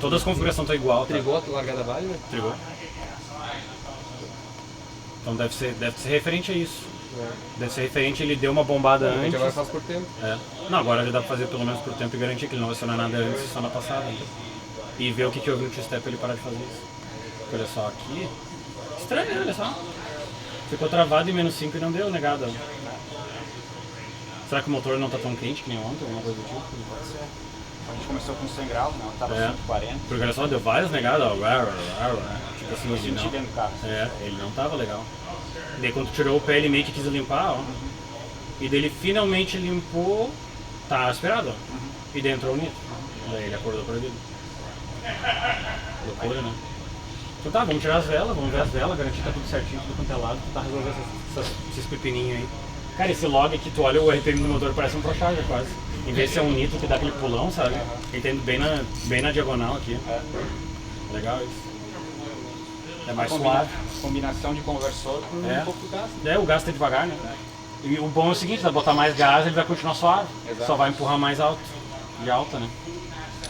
Todas as configurações estão igual, tá? Trigou a largada válida? Trigou. Então deve ser referente a isso. Deve ser referente, ele deu uma bombada antes. Agora faz por tempo. É. Não, agora já dá pra fazer pelo menos por tempo e garantir que ele não vai acionar nada antes, só na passada. Então. E ver o que houve no T-Step pra ele parar de fazer isso. Porque olha só aqui. Estranho, né? Olha só. Ficou travado em menos 5 e não deu negada. Será que o motor não tá tão quente que nem ontem? Alguma coisa do tipo? Pode ser. A gente começou com 100 graus, né? Tava É. 140. Porque olha só, deu várias negadas, ó. Tipo assim, Eu ele senti não. dentro do carro. É, ele não tava legal. Daí quando tirou o pé ele meio que quis limpar, ó. E daí ele finalmente limpou, tá aspirado, ó. E daí entrou o nitro. Daí ele acordou proibido. Loucura, né? Então tá, vamos tirar as velas, vamos ver as velas, garantir que tá tudo certinho, tudo quanto é lado, tentar resolver esses pepininhos aí. Cara, esse log aqui, tu olha o RPM do motor, parece um ProCharger quase. Em vez de ser um nitro que dá aquele pulão, sabe? Ele tá indo bem na diagonal aqui. Legal isso. É mais suave. Combinação de conversor com um pouco de gás. É, o gás tá devagar, né? E o bom é o seguinte, vai botar mais gás, ele vai continuar suave. Exato. Só vai empurrar mais alto. De alta, né?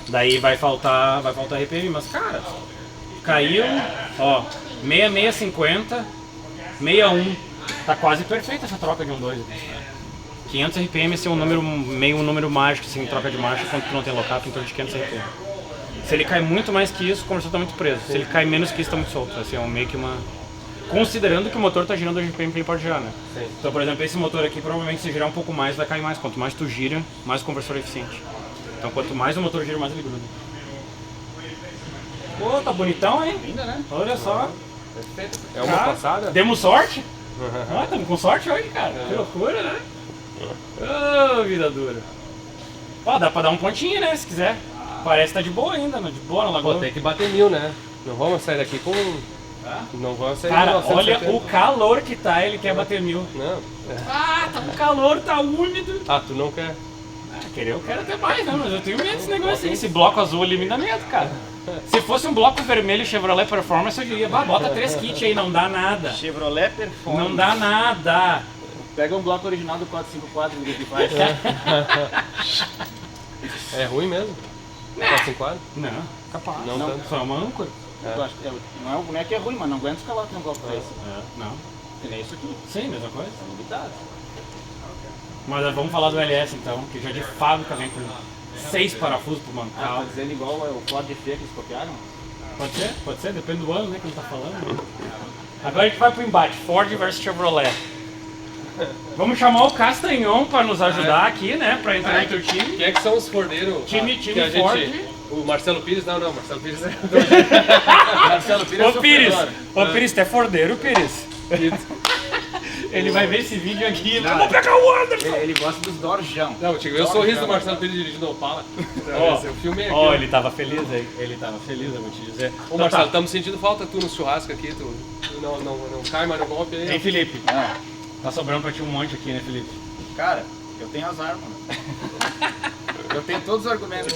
Daí vai faltar RPM, mas cara, caiu, ó, 6650, 61. Tá quase perfeita essa troca de 1.2. 500 RPM esse é um número, meio um número mágico, assim, troca de marcha, quando tu não tem lock-up, em torno de 500 RPM. Se ele cai muito mais que isso, o conversor tá muito preso. Se ele cai menos que isso, tá muito solto. Assim, é meio que uma... Considerando que o motor tá girando o RPM que ele pode girar, né? Sim. Então, por exemplo, esse motor aqui, provavelmente se girar um pouco mais, vai cair mais. Quanto mais tu gira, mais o conversor é eficiente. Então, quanto mais o motor gira, mais ele gruda. Pô, tá bonitão, hein? Ainda, né? Olha só. É uma Cara, passada? Demos sorte? Ah, estamos com sorte hoje, cara. Que loucura, né? Ô, vida dura. Ó, dá pra dar um pontinho, né, se quiser. Parece que tá de boa ainda, né? De boa na Pô, lagoa. tem que bater 1000, né? Não vamos sair daqui com... Não vamos sair Cara, com olha 970. o calor que tá, ele quer bater 1000. Não. Ah, tá com calor, tá úmido. Ah, tu não quer? Ah, querer eu quero até mais, né? Mas eu tenho medo desse negócio aí. Esse bloco azul ali me dá medo, cara. Se fosse um bloco vermelho Chevrolet Performance, eu diria, bah, bota 3 kits aí, não dá nada. Chevrolet Performance. Não dá nada. Pega um bloco original do 454 do que faz. É ruim mesmo? 454? Não, capaz. Não tanto. Só uma âncora. Eu acho que não é que é ruim, mas não aguenta os calotes no bloco desse. Não. É isso aqui. Sim, mesma coisa. É limitado. Mas vamos falar do LS então, que já de fábrica vem com 6 parafusos pro Tá mancal. dizendo igual o Ford F que eles copiaram? Pode ser, depende do ano, né, que ele tá falando. Agora a gente vai pro embate, Ford versus Chevrolet. Vamos chamar o Castanhon pra nos ajudar aqui, né, pra entrar no teu time. Quem é que são os fordeiros? Time que a Ford. O Marcelo Pires? Não, Marcelo Pires é... Marcelo Pires. Ô Pires, tu é fordeiro, Pires? Ele vai ver esse vídeo aqui, vamos pegar o Anderson! Ele gosta dos Dorjão. Não, tinha que ver o sorriso do Marcelo Pires dirigindo o Opala. Eu filmei aqui. Ó, ele tava feliz aí, eu vou te dizer. Ô Marcelo, estamos sentindo falta tu no churrasco aqui, tu não cai mais no golpe aí. Hein, Felipe? Ah, Tá sobrando pra ti um monte aqui, né, Felipe? cara, eu tenho as armas, mano. Eu tenho todos os argumentos.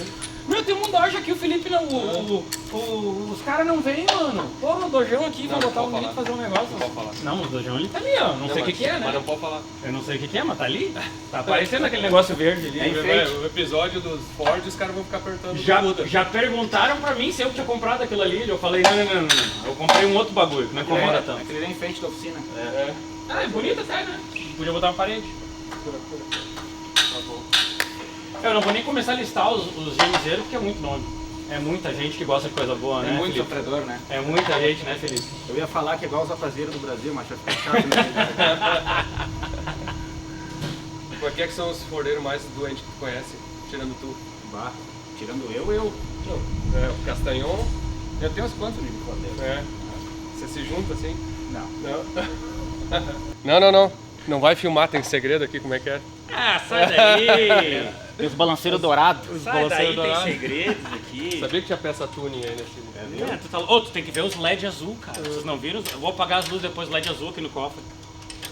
Meu, tem um dojo aqui, o Felipe não. Os caras não vêm, mano. Porra, o dojão aqui, Não, vai botar não um pode grito falar. fazer um negócio. Não pode falar. Não, o dojão ele tá ali, ó. Não sei o que é, né? Mas não pode falar. Eu não sei o que é, mas tá ali. Tá aparecendo aquele negócio verde ali. É em frente. O episódio dos Ford, os caras vão ficar perguntando Já, do Buda. já perguntaram pra mim se eu tinha comprado aquilo ali. Eu falei, não. Eu comprei um outro bagulho, que não incomoda tanto. Aquele ali em frente da oficina. Ah, é bonito até, né? Podia botar uma parede. Tá bom. Eu não vou nem começar a listar os gemizeiros, porque é muito nome. É muita gente que gosta de coisa boa, É né, muito Felipe? sofredor, né? É muita gente, né, Felipe? Eu ia falar que é igual os apazeiros do Brasil, mas vai ficar chato, né? Qual que são os fordeiros mais doentes que tu conhece, tirando tu? Bah, tirando eu. O Castanhon. Eu tenho uns quantos livros cordeiro? É. Você se junta assim? Não. Não. Não vai filmar, tem segredo aqui, como é que é? Ah, sai daí! Tem os balanceiros dourados. Sai daí, dourados. tem segredos aqui. Sabia que tinha peça tuning aí nesse... Tu, tá... tu tem que ver os LED azul, cara. Vocês não viram? Eu vou apagar as luzes depois LED azul aqui no cofre.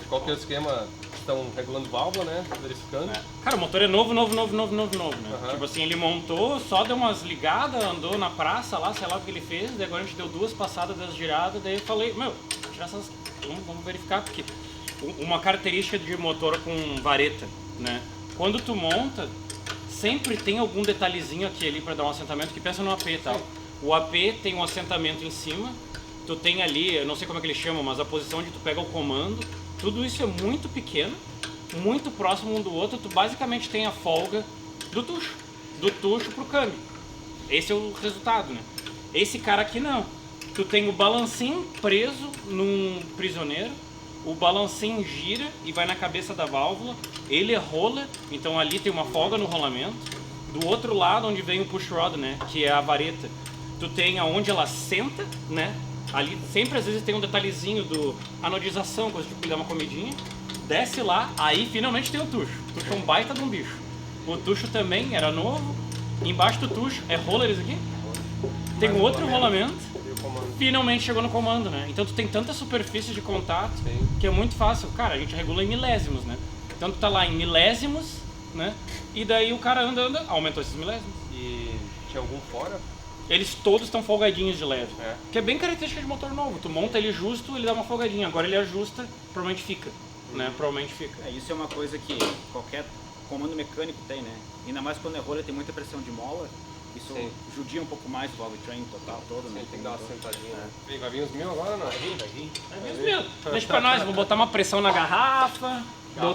Qual que é o esquema? Estão regulando válvula, né? Verificando. Cara, o motor é novo, né? Aham. Tipo assim, ele montou, só deu umas ligadas, andou na praça lá, sei lá o que ele fez, daí agora a gente deu 2 passadas das giradas, daí eu falei, meu, tirar essas... Vamos verificar, porque uma característica de motor com vareta, né? Quando tu monta, sempre tem algum detalhezinho aqui ali pra dar um assentamento, que pensa no AP e tal. O AP tem um assentamento em cima, tu tem ali, eu não sei como é que eles chamam, mas a posição onde tu pega o comando, tudo isso é muito pequeno, muito próximo um do outro, tu basicamente tem a folga do tucho pro câmbio. Esse é o resultado, né? Esse cara aqui não. Tu tem o balancinho preso num prisioneiro, o balancinho gira e vai na cabeça da válvula, ele rola, então ali tem uma folga no rolamento. Do outro lado, onde vem o push rod, né, que é a vareta, tu tem aonde ela senta, né, ali sempre às vezes tem um detalhezinho do anodização, coisa tipo, dar uma comidinha, desce lá, aí finalmente tem o tucho. O tucho é um baita de um bicho. O tucho também era novo, embaixo do tucho é rollers aqui, tem um outro rolamento. Finalmente chegou no comando, né? Então tu tem tanta superfície de contato que é muito fácil. Cara, a gente regula em milésimos, né? Então tu tá lá em milésimos, né? E daí o cara anda, aumentou esses milésimos. E tinha algum fora? Eles todos estão folgadinhos de leve. É. Que é bem característica de motor novo. Tu monta ele justo, ele dá uma folgadinha. Agora ele ajusta, provavelmente fica, né? Provavelmente fica. Isso é uma coisa que qualquer comando mecânico tem, né? Ainda mais quando é roller, tem muita pressão de mola. Isso judia um pouco mais o valve train total todo, né? Tem que dar uma sentadinha. Né? Vai vir os 1000 agora ou não? Vai vir. É mesmo. Deixa pra nós, vou botar uma pressão na garrafa.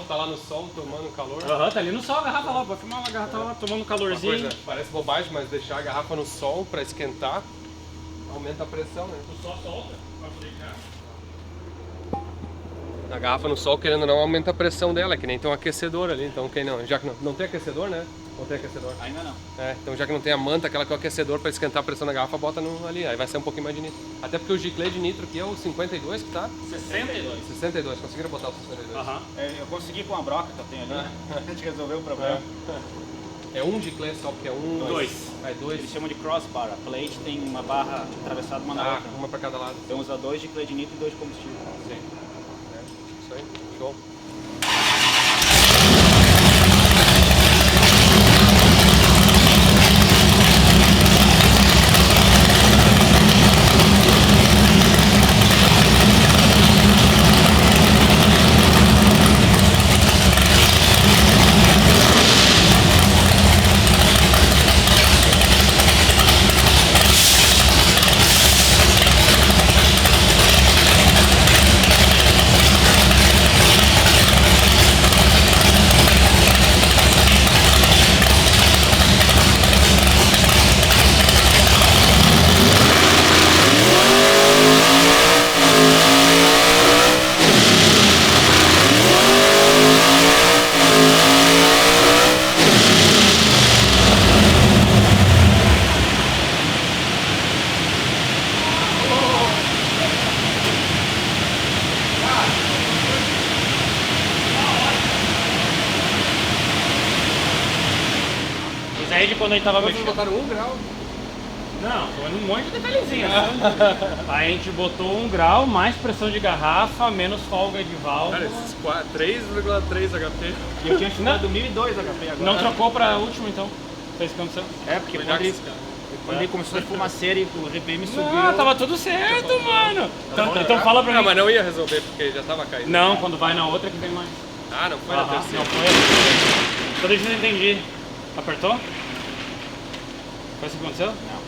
Tá lá no sol, tomando calor. Aham, tá ali no sol a garrafa lá, pode filmar a garrafa lá, tomando Uma calorzinho. coisa, parece bobagem, mas deixar a garrafa no sol pra esquentar aumenta a pressão, né? O sol solta pra poder ficar. A garrafa no sol, querendo ou não, aumenta a pressão dela, que nem tem um aquecedor ali. Então, quem não, já que não tem aquecedor, né? Não tem aquecedor. Ainda não. É, então já que não tem a manta, aquela que é o aquecedor para esquentar a pressão da garrafa, bota ali, aí vai ser um pouquinho mais de nitro. Até porque o Giclée de nitro aqui é o 52 que tá? 62. 62, conseguiram botar o 62? Aham. Eu consegui com a broca que eu tenho ali. A gente resolveu o problema. É um Giclée só, porque é um... Dois. É dois. Eles chamam de crossbar. A plate tem uma barra atravessada uma na outra. uma para cada lado. Então usa 2 de clay de nitro e 2 de combustível. Sim. É, isso aí, show. Isso aí de quando ele tava Vocês mexendo. botaram 1 grau? Não, tô um monte de detalhezinho. Né? Aí a gente botou 1 grau, mais pressão de garrafa, menos folga de válvula. Cara, esses 3,3 HP. E eu tinha chutado 1002 HP agora. Não trocou pra último então? Foi isso que aconteceu? É, porque quando ele começou a fumaceira e o RPM subiu. Não, tava tudo certo, mano. Então fala pra mim. Não, mas não ia resolver porque já tava caindo. Não, quando vai na outra que vem mais. Ah, não foi na terceira. Não foi. Tô deixando eu entendi. Apertou? Foi isso que aconteceu? Não.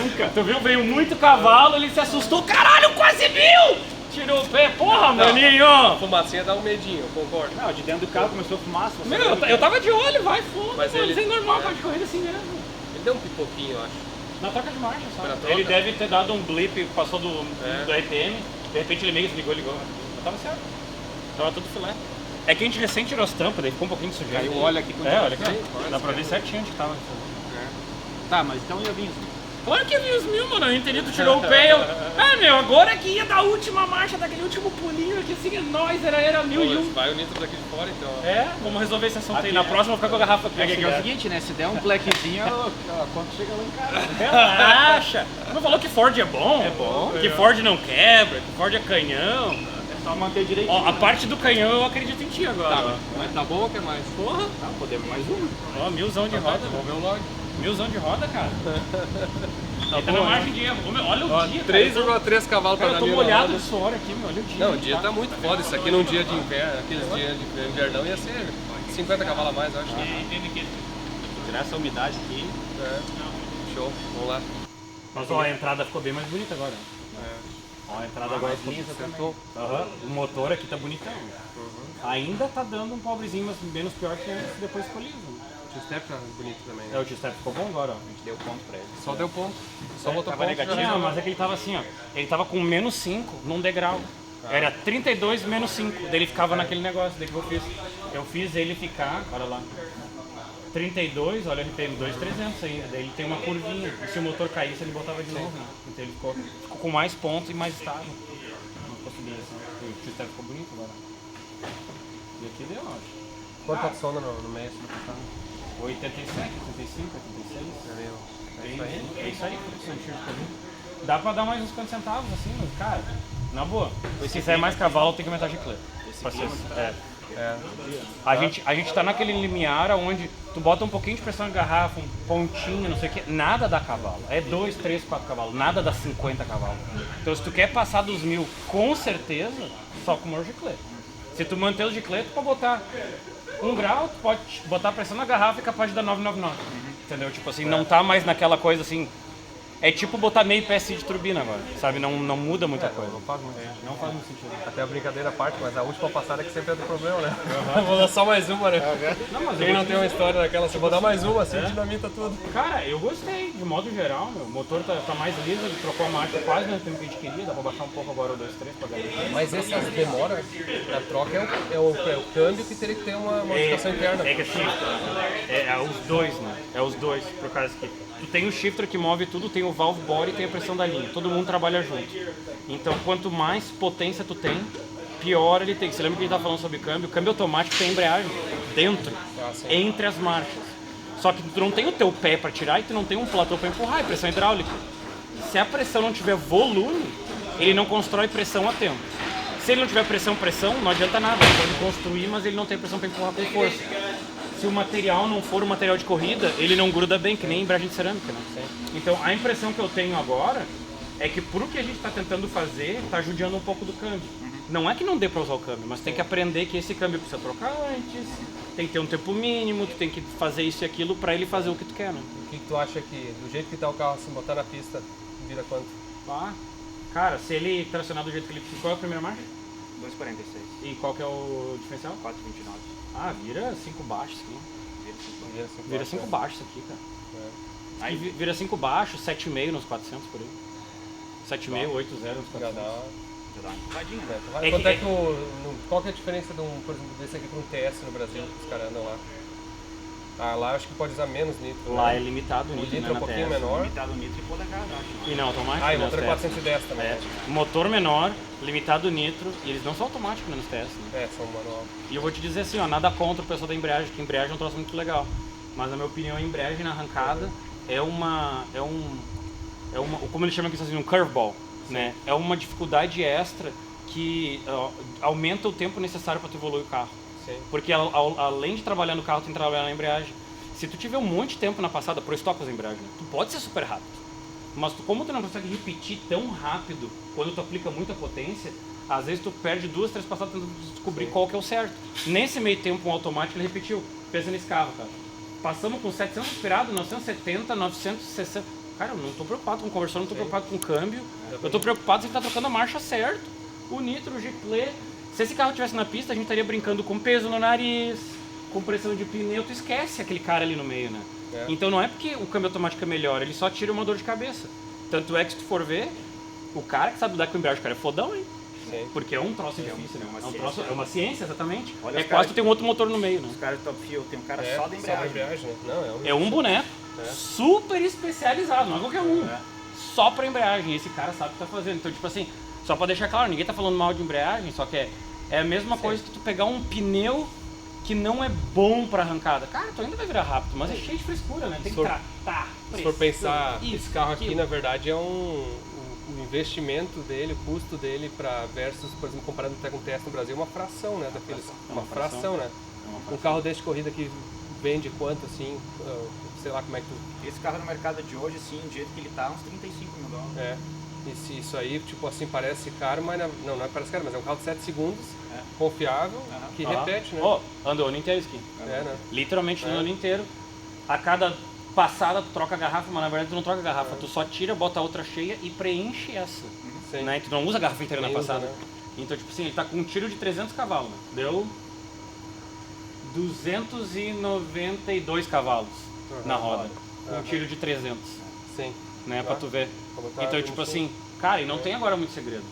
Nunca. Tu viu? Veio muito cavalo, ele se assustou. Caralho, quase 1000! Tirou o pé. Porra, maninho! A fumacinha dá um medinho, eu concordo. Não, de dentro do carro começou a fumaça. Meu, eu tava de olho, vai, foda. Mas Mas ele- isso é normal, carro de corrida assim mesmo. Ele deu um pipoquinho, eu acho. Na troca de marcha, Foi na sabe? troca? Ele deve ter dado um blip, passou do RPM, de repente ele meio desligou, ligou. Mas tava certo. Tava tudo filé. É que a gente recém tirou as tampas, daí ficou um pouquinho de sujeira. Caiu óleo aqui com olha aqui. Dá pra ver certinho onde que tava. Tá, mas então ia vir. Claro que vi os 1000, mano. Eu entendi, tu tirou o pé. Meu, agora que ia da última marcha, daquele último pulinho aqui, assim, é nóis, era 1001. Vai o nitro daqui de fora, então. É, vamos resolver esse assunto aí. Na próxima eu vou ficar com a garrafa aqui. É que é o seguinte, né? Se der um blackzinho, a conta chega lá em casa. Relaxa. Não falou que Ford é bom? É bom. Que Ford não quebra, que Ford é canhão. É só manter direitinho. Ó, a parte do canhão eu acredito em ti agora. Mas tá bom ou quer mais? Porra. Tá, podemos mais uma. Ó, 1000zão de roda. Vamos ver o log. 1000zão de roda, cara. Ele tá na margem de erro. Ô, meu, olha o Ó, dia, 3,3 cavalos cara. pra Eu tô mil molhado na de roda. suor aqui, meu. Olha o dia. Não, o dia tá muito foda. Isso aqui num dia de inverno, aqueles dias de invernão ia ser 50 cavalos a mais, eu acho. Tirar essa umidade aqui. Show, vamos lá. Mas ó, a entrada ficou bem mais bonita agora. Ó, a entrada agora ficou Acertou. Aham. O motor aqui tá bonitão. Ainda tá dando um pobrezinho, mas menos pior que antes, depois ficou liso. O step tá bonito também, É, né? o T-Step ficou bom agora, ó. A gente deu ponto pra ele. Só deu ponto. Só botou tava ponto. negativo. já Não, mas é que ele tava assim, ó. Ele tava com menos 5 num degrau. Era 32 menos 5. Daí ele ficava naquele negócio. Daí que eu fiz. Eu fiz ele ficar, olha lá. 32, olha o RPM 2,300 ainda. Daí ele tem uma curvinha. E se o motor caísse, ele botava de novo. Né? Então ele ficou com mais pontos e mais estável. Não ficou subindo assim. O T-Step ficou bonito agora. E aqui deu, ó. Quanto tá sonda no meio? Assim, do carro? 87, 85, 86. É isso aí? É isso aí, dá pra dar mais uns quantos centavos assim, mas cara, na boa. Se quiser mais cavalo, tem que aumentar a gicleta. A gente tá naquele limiar onde tu bota um pouquinho de pressão de garrafa, um pontinho, não sei o que, nada dá cavalo. É 2, 3, 4 cavalos, nada dá 50 cavalos. Então se tu quer passar dos 1000, com certeza, só com o gicleta. Se tu manter o gicleta, tu pode botar 1 grau, tu pode botar pressão na garrafa e capaz de dar 999. Entendeu? Tipo assim, não tá mais naquela coisa assim. É tipo botar meio PSI de turbina agora, sabe? Não muda muita coisa. Não faz muito sentido. Não faz muito sentido. Até a brincadeira à parte, mas a última passada é que sempre é do problema, né? Vou dar só mais uma, né? Não, mas Quem não tem uma história daquela, se eu vou dar mais uma, assim, dinamita tudo. Cara, eu gostei, de modo geral, meu. O motor tá mais liso, ele trocou a marcha quase no tempo que a gente queria, dá pra baixar um pouco agora o 2, 3 pra galera. Mas essas demoras na troca é o câmbio que teria que ter uma modificação interna. É que assim, é os dois, né? É os dois, por causa que tu tem o shifter que move tudo, tem o valve body e tem a pressão da linha. Todo mundo trabalha junto. Então, quanto mais potência tu tem, pior ele tem. Você lembra que a gente tava falando sobre câmbio? O câmbio automático tem embreagem dentro, entre as marchas. Só que tu não tem o teu pé para tirar e tu não tem um platô para empurrar, é pressão hidráulica. Se a pressão não tiver volume, ele não constrói pressão a tempo. Se ele não tiver pressão, não adianta nada. Ele pode construir, mas ele não tem pressão para empurrar com força. Se o material não for um material de corrida, ele não gruda bem, que nem embreagem de cerâmica, né? Então, a impressão que eu tenho agora é que pro que a gente está tentando fazer, tá judiando um pouco do câmbio. Não é que não dê para usar o câmbio, mas tem que aprender que esse câmbio precisa trocar antes, tem que ter um tempo mínimo, tu tem que fazer isso e aquilo para ele fazer o que tu quer, né? O que tu acha que, do jeito que tá o carro, se botar na pista, vira quanto? Ah, cara, se ele tracionar do jeito que ele precisa, qual é a primeira marcha? 2,46. E qual que é o diferencial? 4,29. Ah, vira 5 baixos aqui. Vira 5 baixos aqui, cara. Aí vira 5 baixos, 7,5 nos 400 por aí. 7,5, 8,0 nos 400. Já dá. Já dá uma empurradinha, né? Quanto é que qual que é a diferença de por exemplo, desse aqui para um TS no Brasil, que os caras andam lá? Ah, lá eu acho que pode usar menos nitro. Lá né? é limitado o O nitro, litro é um né, na pouquinho TS. menor. Limitado nitro e pôr da casa, acho. E não automático, Ah, e o né, motor é nas TS. 410 também. É, motor menor, limitado nitro, e eles não são automáticos né, nos TS. Né? É, são manual. E eu vou te dizer assim, ó, nada contra o pessoal da embreagem, que embreagem é um troço muito legal. Mas na minha opinião, a embreagem na arrancada como eles chamam aqui assim, um curveball, né? É uma dificuldade extra que aumenta o tempo necessário para tu evoluir o carro. Sim. Porque além de trabalhar no carro, tem que trabalhar na embreagem. Se tu tiver um monte de tempo na passada, pro estoque das embreagens, né? Tu pode ser super rápido. Mas como tu não consegue repetir tão rápido, quando tu aplica muita potência, às vezes tu perde 2, 3 passadas tentando descobrir qual que é o certo. Nesse meio tempo, um automático ele repetiu. Pensa nesse carro, cara. Passamos com 700 aspirado, 970, 960. Cara, eu não tô preocupado com conversão, não tô preocupado com câmbio. Eu tô preocupado se ele tá trocando a marcha certo. O nitro, o G-Play. Se esse carro estivesse na pista, a gente estaria brincando com peso no nariz, com pressão de pneu. Tu esquece aquele cara ali no meio, né? Então não é porque o câmbio automático é melhor, ele só tira uma dor de cabeça. Tanto é que se tu for ver, o cara que sabe lidar com embreagem, o cara é fodão, hein? Sim. Porque é um troço difícil, né? É uma ciência, exatamente. Olha É os quase caras tu tem um outro motor no meio, né? Os caras do Top Fuel, tem um cara É, só da embreagem. né? Não, É um boneco super especializado, não é qualquer um. Só pra embreagem, esse cara sabe o que tá fazendo. Então, tipo assim, só pra deixar claro, ninguém tá falando mal de embreagem, só que é a mesma coisa que tu pegar um pneu que não é bom pra arrancada. Cara, tu ainda vai virar rápido, mas é cheio de frescura, né? Tem que tratar. Se for pensar, isso, esse carro aqui, aquilo. na verdade, é o investimento dele, o custo dele para versus, por exemplo, comparando até com o TS no Brasil, uma fração, né? Uma fração, né? Um carro desse de corrida que vende quanto, assim, sei lá como é que tu... Esse carro no mercado de hoje, assim, do jeito que ele tá, uns 35 mil dólares. É. Isso aí, tipo assim, parece caro, mas não é parece caro, mas é um carro de 7 segundos, confiável, que repete, né? Andou o ano inteiro aqui. Né? Literalmente no ano inteiro. A cada passada tu troca a garrafa, mas na verdade tu não troca a garrafa, tu só tira, bota a outra cheia e preenche essa. Sim. Né? Tu não usa a garrafa inteira Nem na usa, passada. né? Então, tipo assim, ele tá com um tiro de 300 cavalos, né? Deu 292 cavalos na roda. Com um tiro de 300, Sim. né? Pra tu ver. Como tá Então, tipo assim, cara, e não tem agora muito segredo.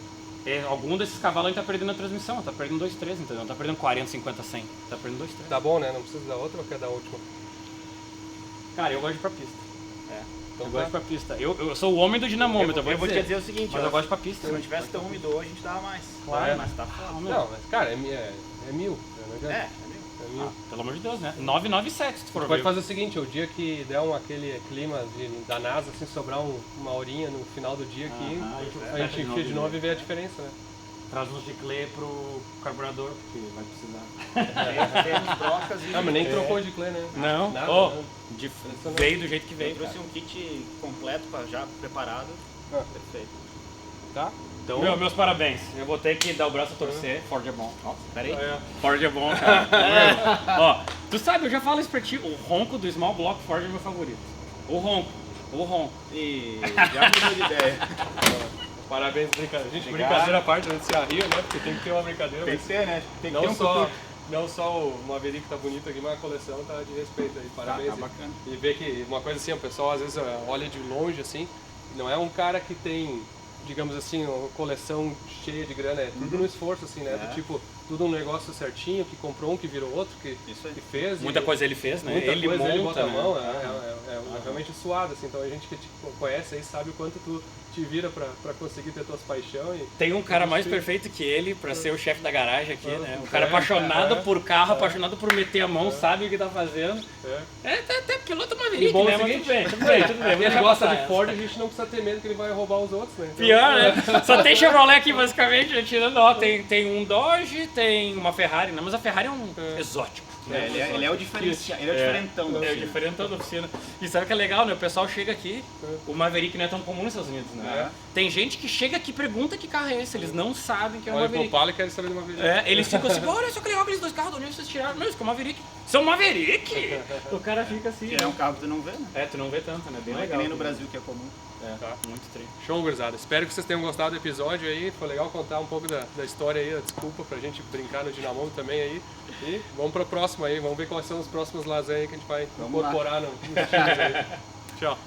Algum desses cavalos a gente tá perdendo a transmissão, tá perdendo 2, 3, entendeu? Não tá perdendo 40, 50, 100. Tá perdendo 2, 3. Tá bom, né? Não precisa da outra ou quer da última? Cara, eu gosto de ir pra pista. Então Eu gosto de ir pra pista. Eu sou o homem do dinamômetro, Eu vou te dizer o seguinte, mas eu gosto de ir pra pista. se não tivesse tão úmido hoje, a gente dava mais. Claro, Mas tá foda. Não, mas cara, é 1000. Não adianta. É, É 1000. Pelo amor de Deus, né? 997, se tu for Pode ver. fazer o seguinte, o dia que der aquele clima da NASA, assim, sobrar uma horinha no final do dia aqui, a gente enfia de novo e vê a diferença, né? Traz uns de clay pro carburador, porque vai precisar. temos trocas e... Ah, mas nem trocou de clé, né? Não, Nada, ó, né? veio do jeito que Eu veio. trouxe um kit completo, já preparado. Perfeito. Tá? Então, meus parabéns. Eu vou ter que dar o braço a torcer. Ford é bom. Ó, peraí. É. Ford é bom, cara. Ó, tu sabe, eu já falo isso pra ti. O ronco do Small Block Ford é meu favorito. O ronco. E já mudou de ideia. Parabéns, brincadeira. Gente, Obrigado. brincadeira à parte, a gente se arria, né? Porque tem que ter uma brincadeira. Tem mas que ser, né? Tem que ter não, um só, cutuco. não só o Maverick tá bonito aqui, mas a coleção tá de respeito aí. Parabéns. Tá bacana. E ver que uma coisa assim, o pessoal às vezes olha de longe assim, não é um cara que tem, digamos assim, uma coleção cheia de grana, é tudo no esforço assim, né? Do tipo, tudo um negócio certinho, que comprou um, que virou outro, que fez. Muita e, coisa ele fez, né? Muita Ele coisa monta, ele bota né? a mão, é realmente suado, assim, então a gente que te conhece aí sabe o quanto tu te vira pra conseguir ter tuas paixões. Tem um cara mais perfeito que ele pra ser o chefe da garagem aqui, né? Um cara apaixonado por carro, apaixonado por meter a mão, sabe o que tá fazendo. Até piloto Maverick, E bom né? é o Mas seguinte, tudo bem. Ele Deixa gosta passar de essa. Ford, a gente não precisa ter medo que ele vai roubar os outros, né? Então, Pior, né? Só tem Chevrolet aqui, basicamente, né? Tirando, ó, tem um Dodge, tem uma Ferrari, né? Mas a Ferrari é um exótico. Ele é o diferencial, ele é o diferentão da É o oficina. diferentão da oficina. E sabe o que é legal, né? O pessoal chega aqui, o Maverick não é tão comum nos Estados Unidos, né? Tem gente que chega aqui e pergunta que carro é esse, eles não sabem que é um olha pro Maverick. Opala e querem saber de uma vez. Eles ficam assim, olha só que legal aqueles dois carros, de onde vocês tiraram? Não, isso que é um Maverick. São Maverick! O cara fica assim. Que é um carro que tu não vê, né? Tu não vê tanto, né? Bem Não é que legal. nem no Brasil que é comum. Muito trem. Show, gurizada. Espero que vocês tenham gostado do episódio aí. Foi legal contar um pouco da história aí, a desculpa pra gente brincar no dinamômetro também aí. E vamos pro próximo aí, vamos ver quais são os próximos lasanhas que a gente vai incorporar nos times aí. Tchau.